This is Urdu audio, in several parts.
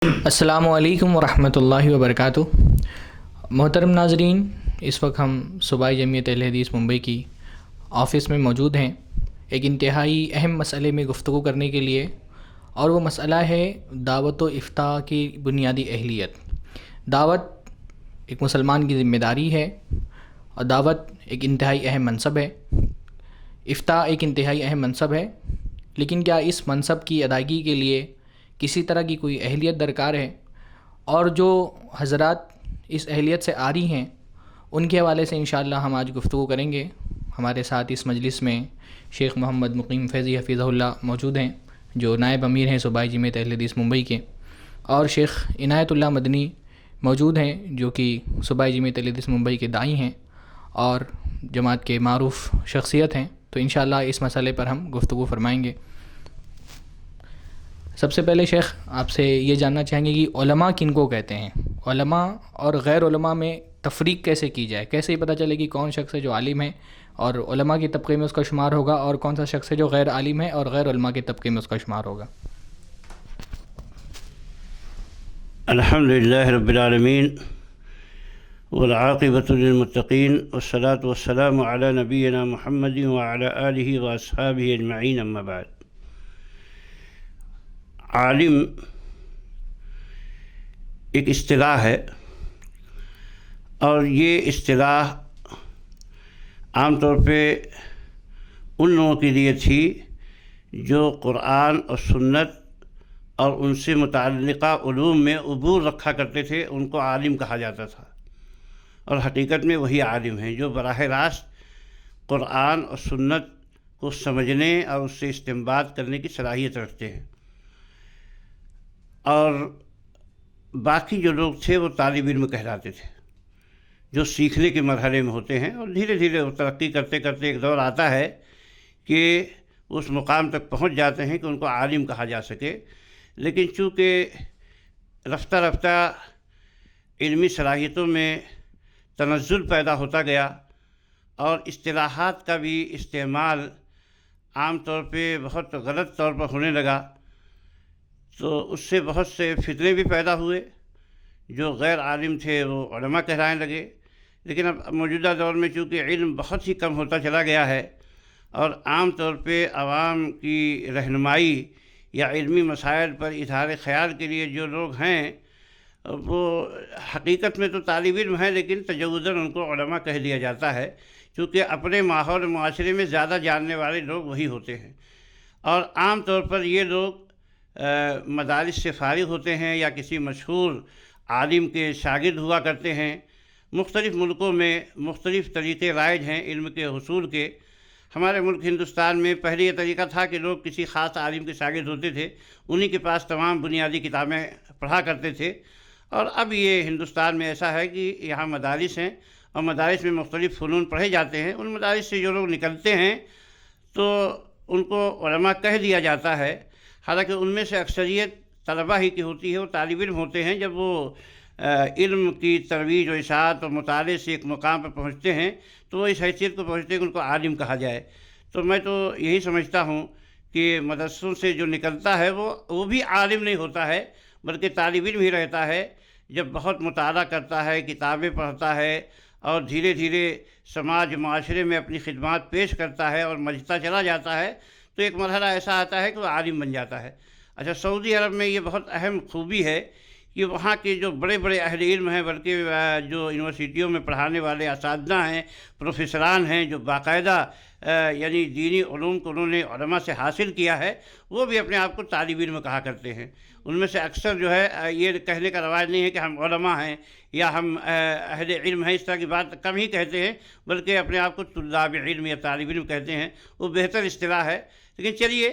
السلام علیکم ورحمۃ اللہ وبرکاتہ۔ محترم ناظرین، اس وقت ہم صوبائی جمعیت اہل حدیث ممبئی کی آفس میں موجود ہیں ایک انتہائی اہم مسئلے میں گفتگو کرنے کے لیے، اور وہ مسئلہ ہے دعوت و افتاء کی بنیادی اہلیت۔ دعوت ایک مسلمان کی ذمہ داری ہے، اور دعوت ایک انتہائی اہم منصب ہے۔ افتاء ایک انتہائی اہم منصب ہے، لیکن کیا اس منصب کی ادائیگی کے لیے کسی طرح کی کوئی اہلیت درکار ہے؟ اور جو حضرات اس اہلیت سے عاری ہیں ان کے حوالے سے انشاءاللہ ہم آج گفتگو کریں گے۔ ہمارے ساتھ اس مجلس میں شیخ محمد مقیم فیضی حفیظہ اللہ موجود ہیں، جو نائب امیر ہیں صوبائی جمعیت اہل حدیث ممبئی کے، اور شیخ عنایت اللہ مدنی موجود ہیں، جو کہ صوبائی جمعیت اہل حدیث ممبئی کے داعی ہیں اور جماعت کے معروف شخصیت ہیں۔ تو انشاءاللہ اس مسئلے پر ہم گفتگو فرمائیں گے۔ سب سے پہلے شیخ آپ سے یہ جاننا چاہیں گے کہ علماء کن کو کہتے ہیں؟ علماء اور غیر علماء میں تفریق کیسے کی جائے؟ کیسے ہی پتہ چلے کہ کون شخص ہے جو عالم ہے اور علماء کے طبقے میں اس کا شمار ہوگا، اور کون سا شخص ہے جو غیر عالم ہے اور غیر علماء کے طبقے میں اس کا شمار ہوگا؟ الحمدللہ رب العالمین والعاقبۃ للمتقین والصلاۃ والسلام علی نبینا محمد وعلی آلہ واصحابہ اجمعین، اما بعد۔ عالم ایک اصطلاح ہے، اور یہ اصطلاح عام طور پہ ان لوگوں کے لیے تھی جو قرآن اور سنت اور ان سے متعلقہ علوم میں عبور رکھا کرتے تھے، ان کو عالم کہا جاتا تھا۔ اور حقیقت میں وہی عالم ہیں جو براہ راست قرآن اور سنت کو سمجھنے اور اس سے استنباط کرنے کی صلاحیت رکھتے ہیں۔ اور باقی جو لوگ تھے وہ طالب علم کہلاتے تھے، جو سیکھنے کے مرحلے میں ہوتے ہیں، اور دھیرے دھیرے وہ ترقی کرتے کرتے ایک دور آتا ہے کہ اس مقام تک پہنچ جاتے ہیں کہ ان کو عالم کہا جا سکے۔ لیکن چونکہ رفتہ رفتہ علمی صلاحیتوں میں تنزل پیدا ہوتا گیا، اور اصطلاحات کا بھی استعمال عام طور پہ بہت غلط طور پر ہونے لگا، تو اس سے بہت سے فتنے بھی پیدا ہوئے۔ جو غیر عالم تھے وہ علماء کہلانے لگے۔ لیکن اب موجودہ دور میں چونکہ علم بہت ہی کم ہوتا چلا گیا ہے، اور عام طور پہ عوام کی رہنمائی یا علمی مسائل پر اظہار خیال کے لیے جو لوگ ہیں وہ حقیقت میں تو طالب علم ہیں، لیکن تجوزاً ان کو علماء کہہ دیا جاتا ہے، چونکہ اپنے ماحول معاشرے میں زیادہ جاننے والے لوگ وہی ہوتے ہیں۔ اور عام طور پر یہ لوگ مدارس سے فارغ ہوتے ہیں یا کسی مشہور عالم کے شاگرد ہوا کرتے ہیں۔ مختلف ملکوں میں مختلف طریقے رائج ہیں علم کے حصول کے۔ ہمارے ملک ہندوستان میں پہلے یہ طریقہ تھا کہ لوگ کسی خاص عالم کے شاگرد ہوتے تھے، انہی کے پاس تمام بنیادی کتابیں پڑھا کرتے تھے۔ اور اب یہ ہندوستان میں ایسا ہے کہ یہاں مدارس ہیں، اور مدارس میں مختلف فنون پڑھے جاتے ہیں۔ ان مدارس سے جو لوگ نکلتے ہیں تو ان کو علماء کہہ دیا جاتا ہے، حالانکہ ان میں سے اکثریت طلبہ ہی کی ہوتی ہے، وہ طالب علم ہوتے ہیں۔ جب وہ علم کی ترویج و اشاعت اور مطالعے سے ایک مقام پر پہنچتے ہیں تو وہ اس حیثیت کو پہنچتے ہیں کہ ان کو عالم کہا جائے۔ تو میں تو یہی سمجھتا ہوں کہ مدرسوں سے جو نکلتا ہے وہ بھی عالم نہیں ہوتا ہے، بلکہ طالب علم ہی رہتا ہے۔ جب بہت مطالعہ کرتا ہے، کتابیں پڑھتا ہے، اور دھیرے دھیرے سماج معاشرے میں اپنی خدمات پیش کرتا ہے اور مجھتا چلا جاتا ہے، تو ایک مرحلہ ایسا آتا ہے کہ وہ عالم بن جاتا ہے۔ اچھا، سعودی عرب میں یہ بہت اہم خوبی ہے کہ وہاں کے جو بڑے بڑے اہل علم ہیں، بلکہ جو یونیورسٹیوں میں پڑھانے والے اساتذہ ہیں، پروفیسران ہیں، جو باقاعدہ یعنی دینی علوم کو انہوں نے علماء سے حاصل کیا ہے، وہ بھی اپنے آپ کو طالب علم کہا کرتے ہیں۔ ان میں سے اکثر جو ہے یہ کہنے کا رواج نہیں ہے کہ ہم علماء ہیں یا ہم اہل علم ہیں، اس طرح کی بات کم ہی کہتے ہیں، بلکہ اپنے آپ کو طلاب علم یا طالب علم کہتے ہیں۔ وہ بہتر اصطلاح ہے۔ لیکن چلیے،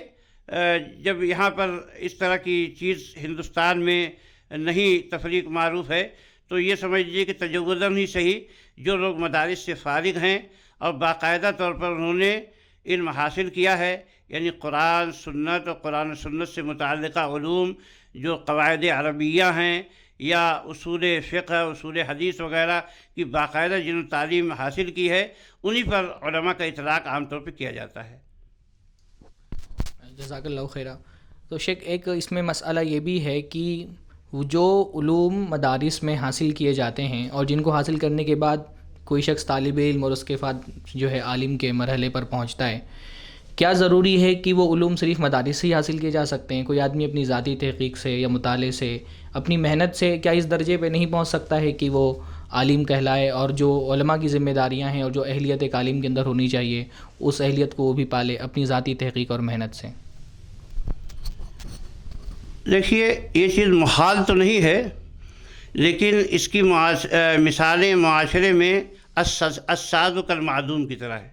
جب یہاں پر اس طرح کی چیز ہندوستان میں نہیں تفریق معروف ہے، تو یہ سمجھ لیجیے کہ تجوزاً ہی صحیح جو لوگ مدارس سے فارغ ہیں اور باقاعدہ طور پر انہوں نے علم حاصل کیا ہے، یعنی قرآن سنت اور قرآن سنت سے متعلقہ علوم جو قواعد عربیہ ہیں یا اصول فقہ، اصول حدیث وغیرہ کی باقاعدہ جنہوں نے تعلیم حاصل کی ہے، انہی پر علماء کا اطلاق عام طور پہ کیا جاتا ہے۔ جزاک اللہ خیرہ۔ تو شیخ ایک اس میں مسئلہ یہ بھی ہے کہ وہ جو علوم مدارس میں حاصل کیے جاتے ہیں اور جن کو حاصل کرنے کے بعد کوئی شخص طالب علم اور اس کے بعد جو ہے عالم کے مرحلے پر پہنچتا ہے، کیا ضروری ہے کہ وہ علوم صرف مدارس سے ہی حاصل کیے جا سکتے ہیں؟ کوئی آدمی اپنی ذاتی تحقیق سے یا مطالعے سے، اپنی محنت سے کیا اس درجے پہ نہیں پہنچ سکتا ہے کہ وہ عالم کہلائے، اور جو علماء کی ذمہ داریاں ہیں اور جو اہلیت ایک عالم کے اندر ہونی چاہیے اس اہلیت کو وہ بھی پالے اپنی ذاتی تحقیق اور محنت سے؟ دیکھیے، یہ چیز محال تو نہیں ہے، لیکن اس کی مثالیں معاشرے میں الساذ کالمعدوم کی طرح ہے۔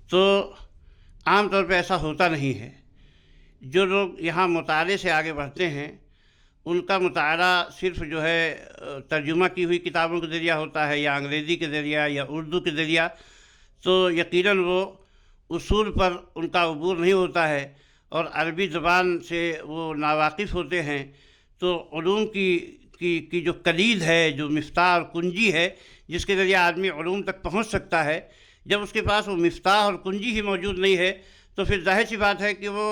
تو عام طور پہ ایسا ہوتا نہیں ہے۔ جو لوگ یہاں مطالعے سے آگے بڑھتے ہیں ان کا مطالعہ صرف جو ہے ترجمہ کی ہوئی کتابوں کے ذریعہ ہوتا ہے، یا انگریزی کے ذریعہ یا اردو کے ذریعہ، تو یقیناً وہ اصول پر ان کا عبور نہیں ہوتا ہے اور عربی زبان سے وہ ناواقف ہوتے ہیں۔ تو علوم کی جو کلید ہے، جو مفتاح اور کنجی ہے جس کے ذریعہ آدمی علوم تک پہنچ سکتا ہے، جب اس کے پاس وہ مفتاح اور کنجی ہی موجود نہیں ہے تو پھر ظاہر سی بات ہے کہ وہ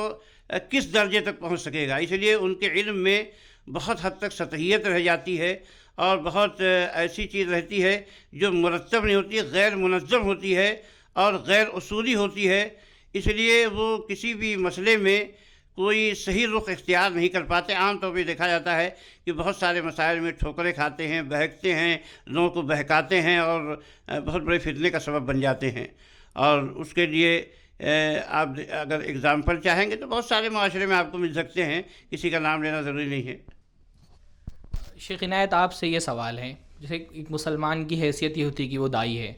کس درجے تک پہنچ سکے گا۔ اس لیے ان کے علم میں بہت حد تک سطحیت رہ جاتی ہے اور بہت ایسی چیز رہتی ہے جو مرتب نہیں ہوتی، غیر منظم ہوتی ہے اور غیر اصولی ہوتی ہے۔ اس لیے وہ کسی بھی مسئلے میں کوئی صحیح رخ اختیار نہیں کر پاتے۔ عام طور پہ دیکھا جاتا ہے کہ بہت سارے مسائل میں ٹھوکریں کھاتے ہیں، بہکتے ہیں، لوگوں کو بہکاتے ہیں اور بہت بڑے فتنے کا سبب بن جاتے ہیں۔ اور اس کے لیے آپ اگر اگزامپل چاہیں گے تو بہت سارے معاشرے میں آپ کو مل سکتے ہیں، کسی کا نام لینا ضروری نہیں ہے۔ شیخ عنایت، آپ سے یہ سوال ہے، جیسے ایک مسلمان کی حیثیت یہ ہوتی ہے کہ وہ داعی ہے،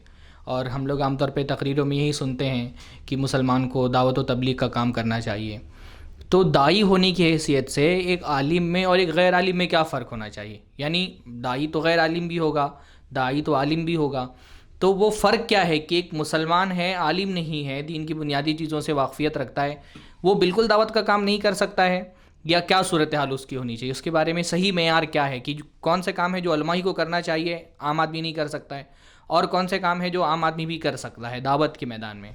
اور ہم لوگ عام طور پہ تقریروں میں یہی سنتے ہیں کہ مسلمان کو دعوت و تبلیغ کا کام کرنا چاہیے۔ تو داعی ہونے کی حیثیت سے ایک عالم میں اور ایک غیر عالم میں کیا فرق ہونا چاہیے؟ یعنی داعی تو غیر عالم بھی ہوگا، داعی تو عالم بھی ہوگا، تو وہ فرق کیا ہے کہ ایک مسلمان ہے، عالم نہیں ہے، دین کی بنیادی چیزوں سے واقفیت رکھتا ہے، وہ بالکل دعوت کا کام نہیں کر سکتا ہے، یا کیا صورتحال اس کی ہونی چاہیے؟ اس کے بارے میں صحیح معیار کیا ہے کہ کون سے کام ہے جو علماء ہی کو کرنا چاہیے، عام آدمی نہیں کر سکتا ہے، اور کون سے کام ہے جو عام آدمی بھی کر سکتا ہے دعوت کے میدان میں؟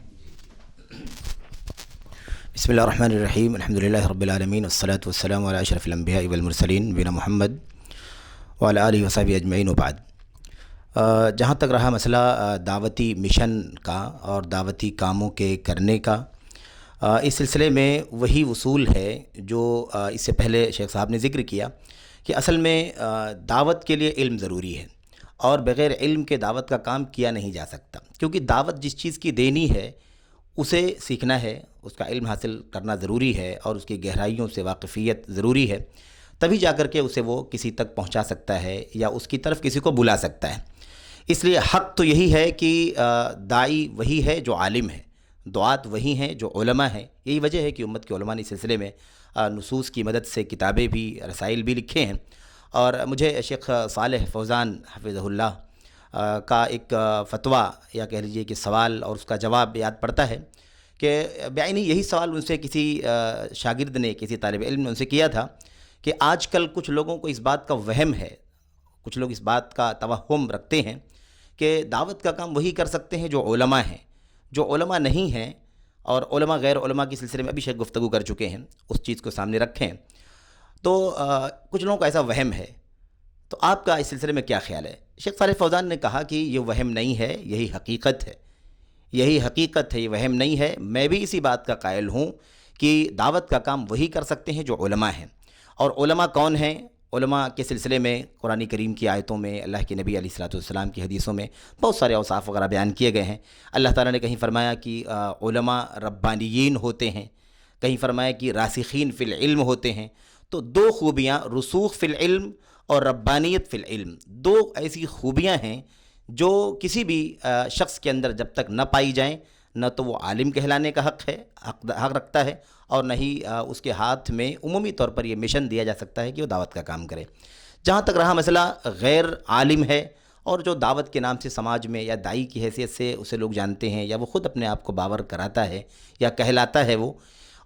بسم اللہ الرحمن الرحیم، الحمدللہ رب العالمین، والصلاة والسلام علی اشرف الانبیاء والمرسلین نبینا محمد وعلی آلہ وصحبہ اجمعین، وبعد۔ جہاں تک رہا مسئلہ دعوتی مشن کا اور دعوتی کاموں کے کرنے کا، اس سلسلے میں وہی اصول ہے جو اس سے پہلے شیخ صاحب نے ذکر کیا کہ اصل میں دعوت کے لیے علم ضروری ہے، اور بغیر علم کے دعوت کا کام کیا نہیں جا سکتا، کیونکہ دعوت جس چیز کی دینی ہے اسے سیکھنا ہے، اس کا علم حاصل کرنا ضروری ہے، اور اس کی گہرائیوں سے واقفیت ضروری ہے، تبھی جا کر کے اسے وہ کسی تک پہنچا سکتا ہے یا اس کی طرف کسی کو بلا سکتا ہے۔ اس لیے حق تو یہی ہے کہ داعی وہی ہے جو عالم ہے، دعات وہی ہیں جو علماء ہیں۔ یہی وجہ ہے کہ امت کے علماء نے اس سلسلے میں نصوص کی مدد سے کتابیں بھی، رسائل بھی لکھے ہیں۔ اور مجھے شیخ صالح فوزان حفظہ اللہ کا ایک فتویٰ یا کہہ لیجیے کہ سوال اور اس کا جواب یاد پڑتا ہے کہ بعینی یہی سوال ان سے کسی شاگرد نے، کسی طالب علم نے ان سے کیا تھا کہ آج کل کچھ لوگوں کو اس بات کا وہم ہے، کچھ لوگ اس بات کا توہم رکھتے ہیں کہ دعوت کا کام وہی کر سکتے ہیں جو علماء ہیں، جو علماء نہیں ہیں، اور علماء غیر علماء کے سلسلے میں ابھی شیخ گفتگو کر چکے ہیں، اس چیز کو سامنے رکھیں۔ تو کچھ لوگوں کو ایسا وہم ہے، تو آپ کا اس سلسلے میں کیا خیال ہے؟ شیخ صالح فوزان نے کہا کہ یہ وہم نہیں ہے، یہی حقیقت ہے، یہی حقیقت ہے، یہ وہم نہیں ہے۔ میں بھی اسی بات کا قائل ہوں کہ دعوت کا کام وہی کر سکتے ہیں جو علماء ہیں۔ اور علماء کون ہیں؟ علماء کے سلسلے میں قرآن کریم کی آیتوں میں، اللہ کے نبی علیہ الصلوۃ والسلام کی حدیثوں میں بہت سارے اوصاف وغیرہ بیان کیے گئے ہیں۔ اللہ تعالیٰ نے کہیں فرمایا کہ علماء ربانیین ہوتے ہیں، کہیں فرمایا کہ راسخین فی العلم ہوتے ہیں۔ تو دو خوبیاں، رسوخ فی العلم اور ربانیت فی العلم، دو ایسی خوبیاں ہیں جو کسی بھی شخص کے اندر جب تک نہ پائی جائیں، نہ تو وہ عالم کہلانے کا حق رکھتا ہے، اور نہ ہی اس کے ہاتھ میں عمومی طور پر یہ مشن دیا جا سکتا ہے کہ وہ دعوت کا کام کرے۔ جہاں تک رہا مسئلہ غیر عالم ہے، اور جو دعوت کے نام سے سماج میں یا داعی کی حیثیت سے اسے لوگ جانتے ہیں، یا وہ خود اپنے آپ کو باور کراتا ہے یا کہلاتا ہے، وہ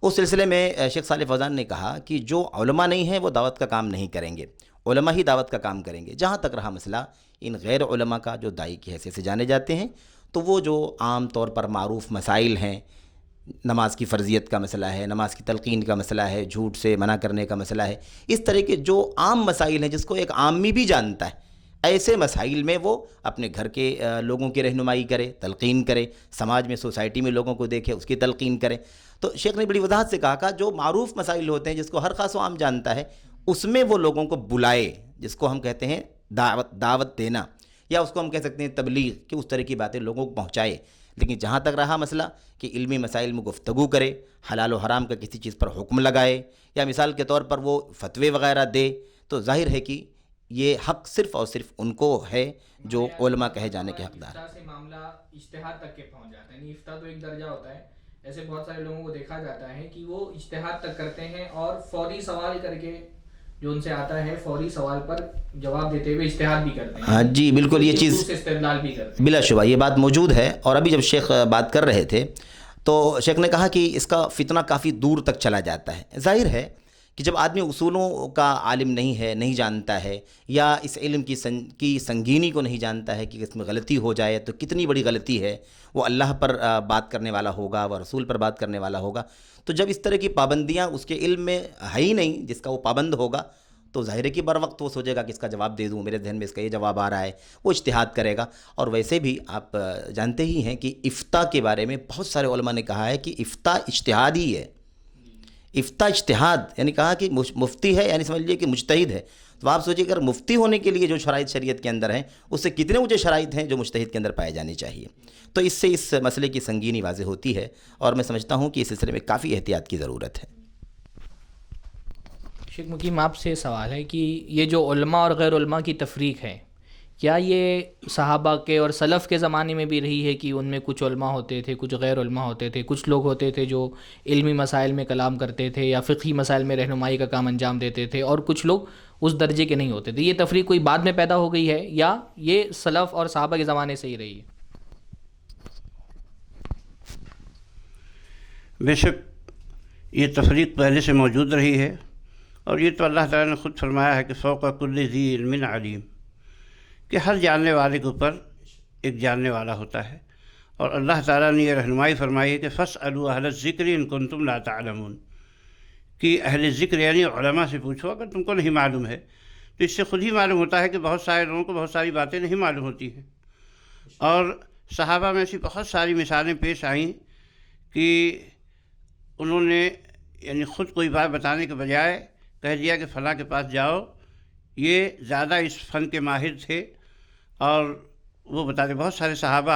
اس سلسلے میں شیخ صالح فوزان نے کہا کہ جو علماء نہیں ہیں وہ دعوت کا کام نہیں کریں گے، علماء ہی دعوت کا کام کریں گے۔ جہاں تک رہا مسئلہ ان غیر علماء کا جو داعی کی حیثیت سے جانے جاتے ہیں، تو وہ جو عام طور پر معروف مسائل ہیں نماز کی فرضیت کا مسئلہ ہے، نماز کی تلقین کا مسئلہ ہے، جھوٹ سے منع کرنے کا مسئلہ ہے، اس طرح کے جو عام مسائل ہیں جس کو ایک عامی بھی جانتا ہے، ایسے مسائل میں وہ اپنے گھر کے لوگوں کی رہنمائی کرے، تلقین کرے، سماج میں سوسائٹی میں لوگوں کو دیکھے، اس کی تلقین کرے۔ تو شیخ نے بڑی وضاحت سے کہا جو معروف مسائل ہوتے ہیں جس کو ہر خاص و عام جانتا ہے، اس میں وہ لوگوں کو بلائے، جس کو ہم کہتے ہیں دعوت دینا، یا اس کو ہم کہہ سکتے ہیں تبلیغ، کہ اس طرح کی باتیں لوگوں کو پہنچائے۔ لیکن جہاں تک رہا مسئلہ کہ علمی مسائل میں گفتگو کرے، حلال و حرام کا کسی چیز پر حکم لگائے، یا مثال کے طور پر وہ فتوے وغیرہ دے، تو ظاہر ہے کہ یہ حق صرف اور صرف ان کو ہے جو علماء کہے جانے کے حقدار ہیں۔ افتاء سے معاملہ اجتہاد تک کے پہنچ جاتا ہے، یعنی افتاء تو ایک درجہ ہوتا ہے، ایسے بہت سارے لوگوں کو دیکھا جاتا ہے کہ وہ اجتہاد تک کرتے ہیں اور فوری سوال کر کے جو ان سے آتا ہے فوری سوال پر جواب دیتے ہوئے اجتہاد بھی کرتے ہیں۔ ہاں جی بالکل، یہ چیز سے استدلال بھی کرتے ہیں، بلا شبہ یہ بات موجود ہے۔ اور ابھی جب شیخ بات کر رہے تھے تو شیخ نے کہا کہ اس کا فتنہ کافی دور تک چلا جاتا ہے۔ ظاہر ہے کہ جب آدمی اصولوں کا عالم نہیں ہے، نہیں جانتا ہے، یا اس علم کی سنگینی کو نہیں جانتا ہے کہ اس میں غلطی ہو جائے تو کتنی بڑی غلطی ہے، وہ اللہ پر بات کرنے والا ہوگا، وہ رسول پر بات کرنے والا ہوگا، تو جب اس طرح کی پابندیاں اس کے علم میں ہے ہی نہیں جس کا وہ پابند ہوگا، تو ظاہر ہے کہ بر وقت وہ سوچے گا کہ اس کا جواب دے دوں، میرے ذہن میں اس کا یہ جواب آ رہا ہے، وہ اجتہاد کرے گا۔ اور ویسے بھی آپ جانتے ہی ہیں کہ افتاء کے بارے میں بہت سارے علماء نے کہا ہے کہ افتاء اجتہاد ہی ہے، افتاء اجتہاد، یعنی کہا کہ مفتی ہے، یعنی سمجھ لیجیے کہ مجتہد ہے۔ تو آپ سوچیے اگر مفتی ہونے کے لیے جو شرائط شریعت کے اندر ہیں، اس سے کتنے مجھے شرائط ہیں جو مجتہد کے اندر پائے جانے چاہیے۔ تو اس سے اس مسئلے کی سنگینی واضح ہوتی ہے، اور میں سمجھتا ہوں کہ اس سلسلے میں کافی احتیاط کی ضرورت ہے۔ شیخ مقیم آپ سے سوال ہے کہ یہ جو علماء اور غیر علماء کی تفریق ہے، کیا یہ صحابہ کے اور سلف کے زمانے میں بھی رہی ہے کہ ان میں کچھ علماء ہوتے تھے، کچھ غیر علماء ہوتے تھے، کچھ لوگ ہوتے تھے جو علمی مسائل میں کلام کرتے تھے یا فقہی مسائل میں رہنمائی کا کام انجام دیتے تھے، اور کچھ لوگ اس درجے کے نہیں ہوتے تھے؟ یہ تفریق کوئی بعد میں پیدا ہو گئی ہے یا یہ سلف اور صحابہ کے زمانے سے ہی رہی ہے؟ بے شک یہ تفریق پہلے سے موجود رہی ہے، اور یہ تو اللہ تعالیٰ نے خود فرمایا ہے کہ فوق کل ذی علم علیم، کہ ہر جاننے والے کے اوپر ایک جاننے والا ہوتا ہے۔ اور اللہ تعالیٰ نے یہ رہنمائی فرمائی ہے کہ فاسألوا اہل الذکر ان کنتم لا تعلمون، کہ اہل ذکر یعنی علماء سے پوچھو اگر تم کو نہیں معلوم ہے۔ تو اس سے خود ہی معلوم ہوتا ہے کہ بہت سارے لوگوں کو بہت ساری باتیں نہیں معلوم ہوتی ہیں، اور صحابہ میں ایسی بہت ساری مثالیں پیش آئیں کہ انہوں نے یعنی خود کوئی بات بتانے کے بجائے کہہ دیا کہ فلاں کے پاس جاؤ، یہ زیادہ اس فن کے ماہر تھے، اور وہ بتاتے بہت سارے صحابہ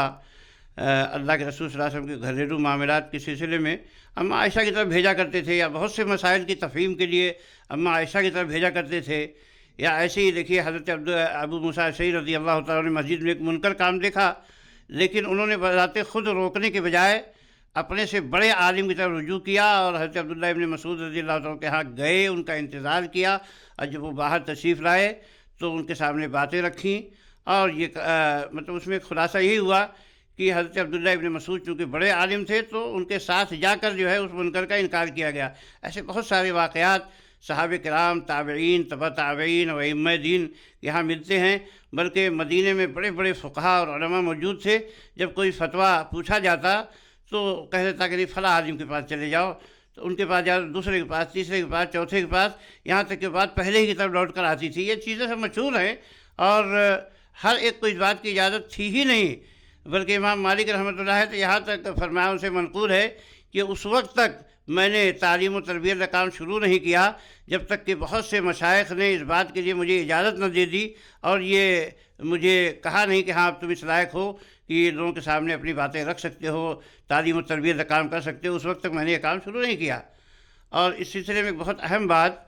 اللہ کے رسول صلی اللہ علیہ وسلم کے گھریلو معاملات کے سلسلے میں اماں عائشہ کی طرف بھیجا کرتے تھے، یا بہت سے مسائل کی تفہیم کے لیے اماں عائشہ کی طرف بھیجا کرتے تھے۔ یا ایسے ہی دیکھیے حضرت ابو موسیٰ اشعری رضی اللہ تعالیٰ نے مسجد میں ایک منکر کام دیکھا، لیکن انہوں نے بذات خود روکنے کے بجائے اپنے سے بڑے عالم کی طرف رجوع کیا، اور حضرت عبداللہ ابن مسعود رضی اللہ تعالیٰ کے ہاں گئے، ان کا انتظار کیا، اور جب وہ باہر تشریف لائے تو ان کے سامنے باتیں رکھیں، اور یہ مطلب اس میں خلاصہ یہی ہوا کہ حضرت عبداللہ ابن مسعود چونکہ بڑے عالم تھے تو ان کے ساتھ جا کر جو ہے اس منکر کا انکار کیا گیا۔ ایسے بہت سارے واقعات صحابہ کرام، تابعین، تبع تابعین و ائمہ دین یہاں ملتے ہیں، بلکہ مدینے میں بڑے بڑے فقہا اور علماء موجود تھے۔ جب کوئی فتویٰ پوچھا جاتا تو کہہ دیتا کہ فلاں عالم کے پاس چلے جاؤ، تو ان کے پاس جاؤ، دوسرے کے پاس، تیسرے کے پاس، چوتھے کے پاس، یہاں تک کہ بات پہلے ہی کی طرف لوٹ کر آتی تھی۔ یہ چیزیں سب مشہور ہیں، اور ہر ایک کو اس بات کی اجازت تھی ہی نہیں، بلکہ امام مالک رحمۃ اللہ ہے تو یہاں تک فرمایا ان سے منقول ہے کہ اس وقت تک میں نے تعلیم و تربیت کا کام شروع نہیں کیا جب تک کہ بہت سے مشائخ نے اس بات کے لیے مجھے اجازت نہ دے دی، اور یہ مجھے کہا نہیں کہ ہاں اب تم اس لائق ہو کہ یہ لوگوں کے سامنے اپنی باتیں رکھ سکتے ہو، تعلیم و تربیت کا کام کر سکتے ہو۔ اس وقت تک میں نے یہ کام شروع نہیں کیا۔ اور اس سلسلے میں ایک بہت اہم بات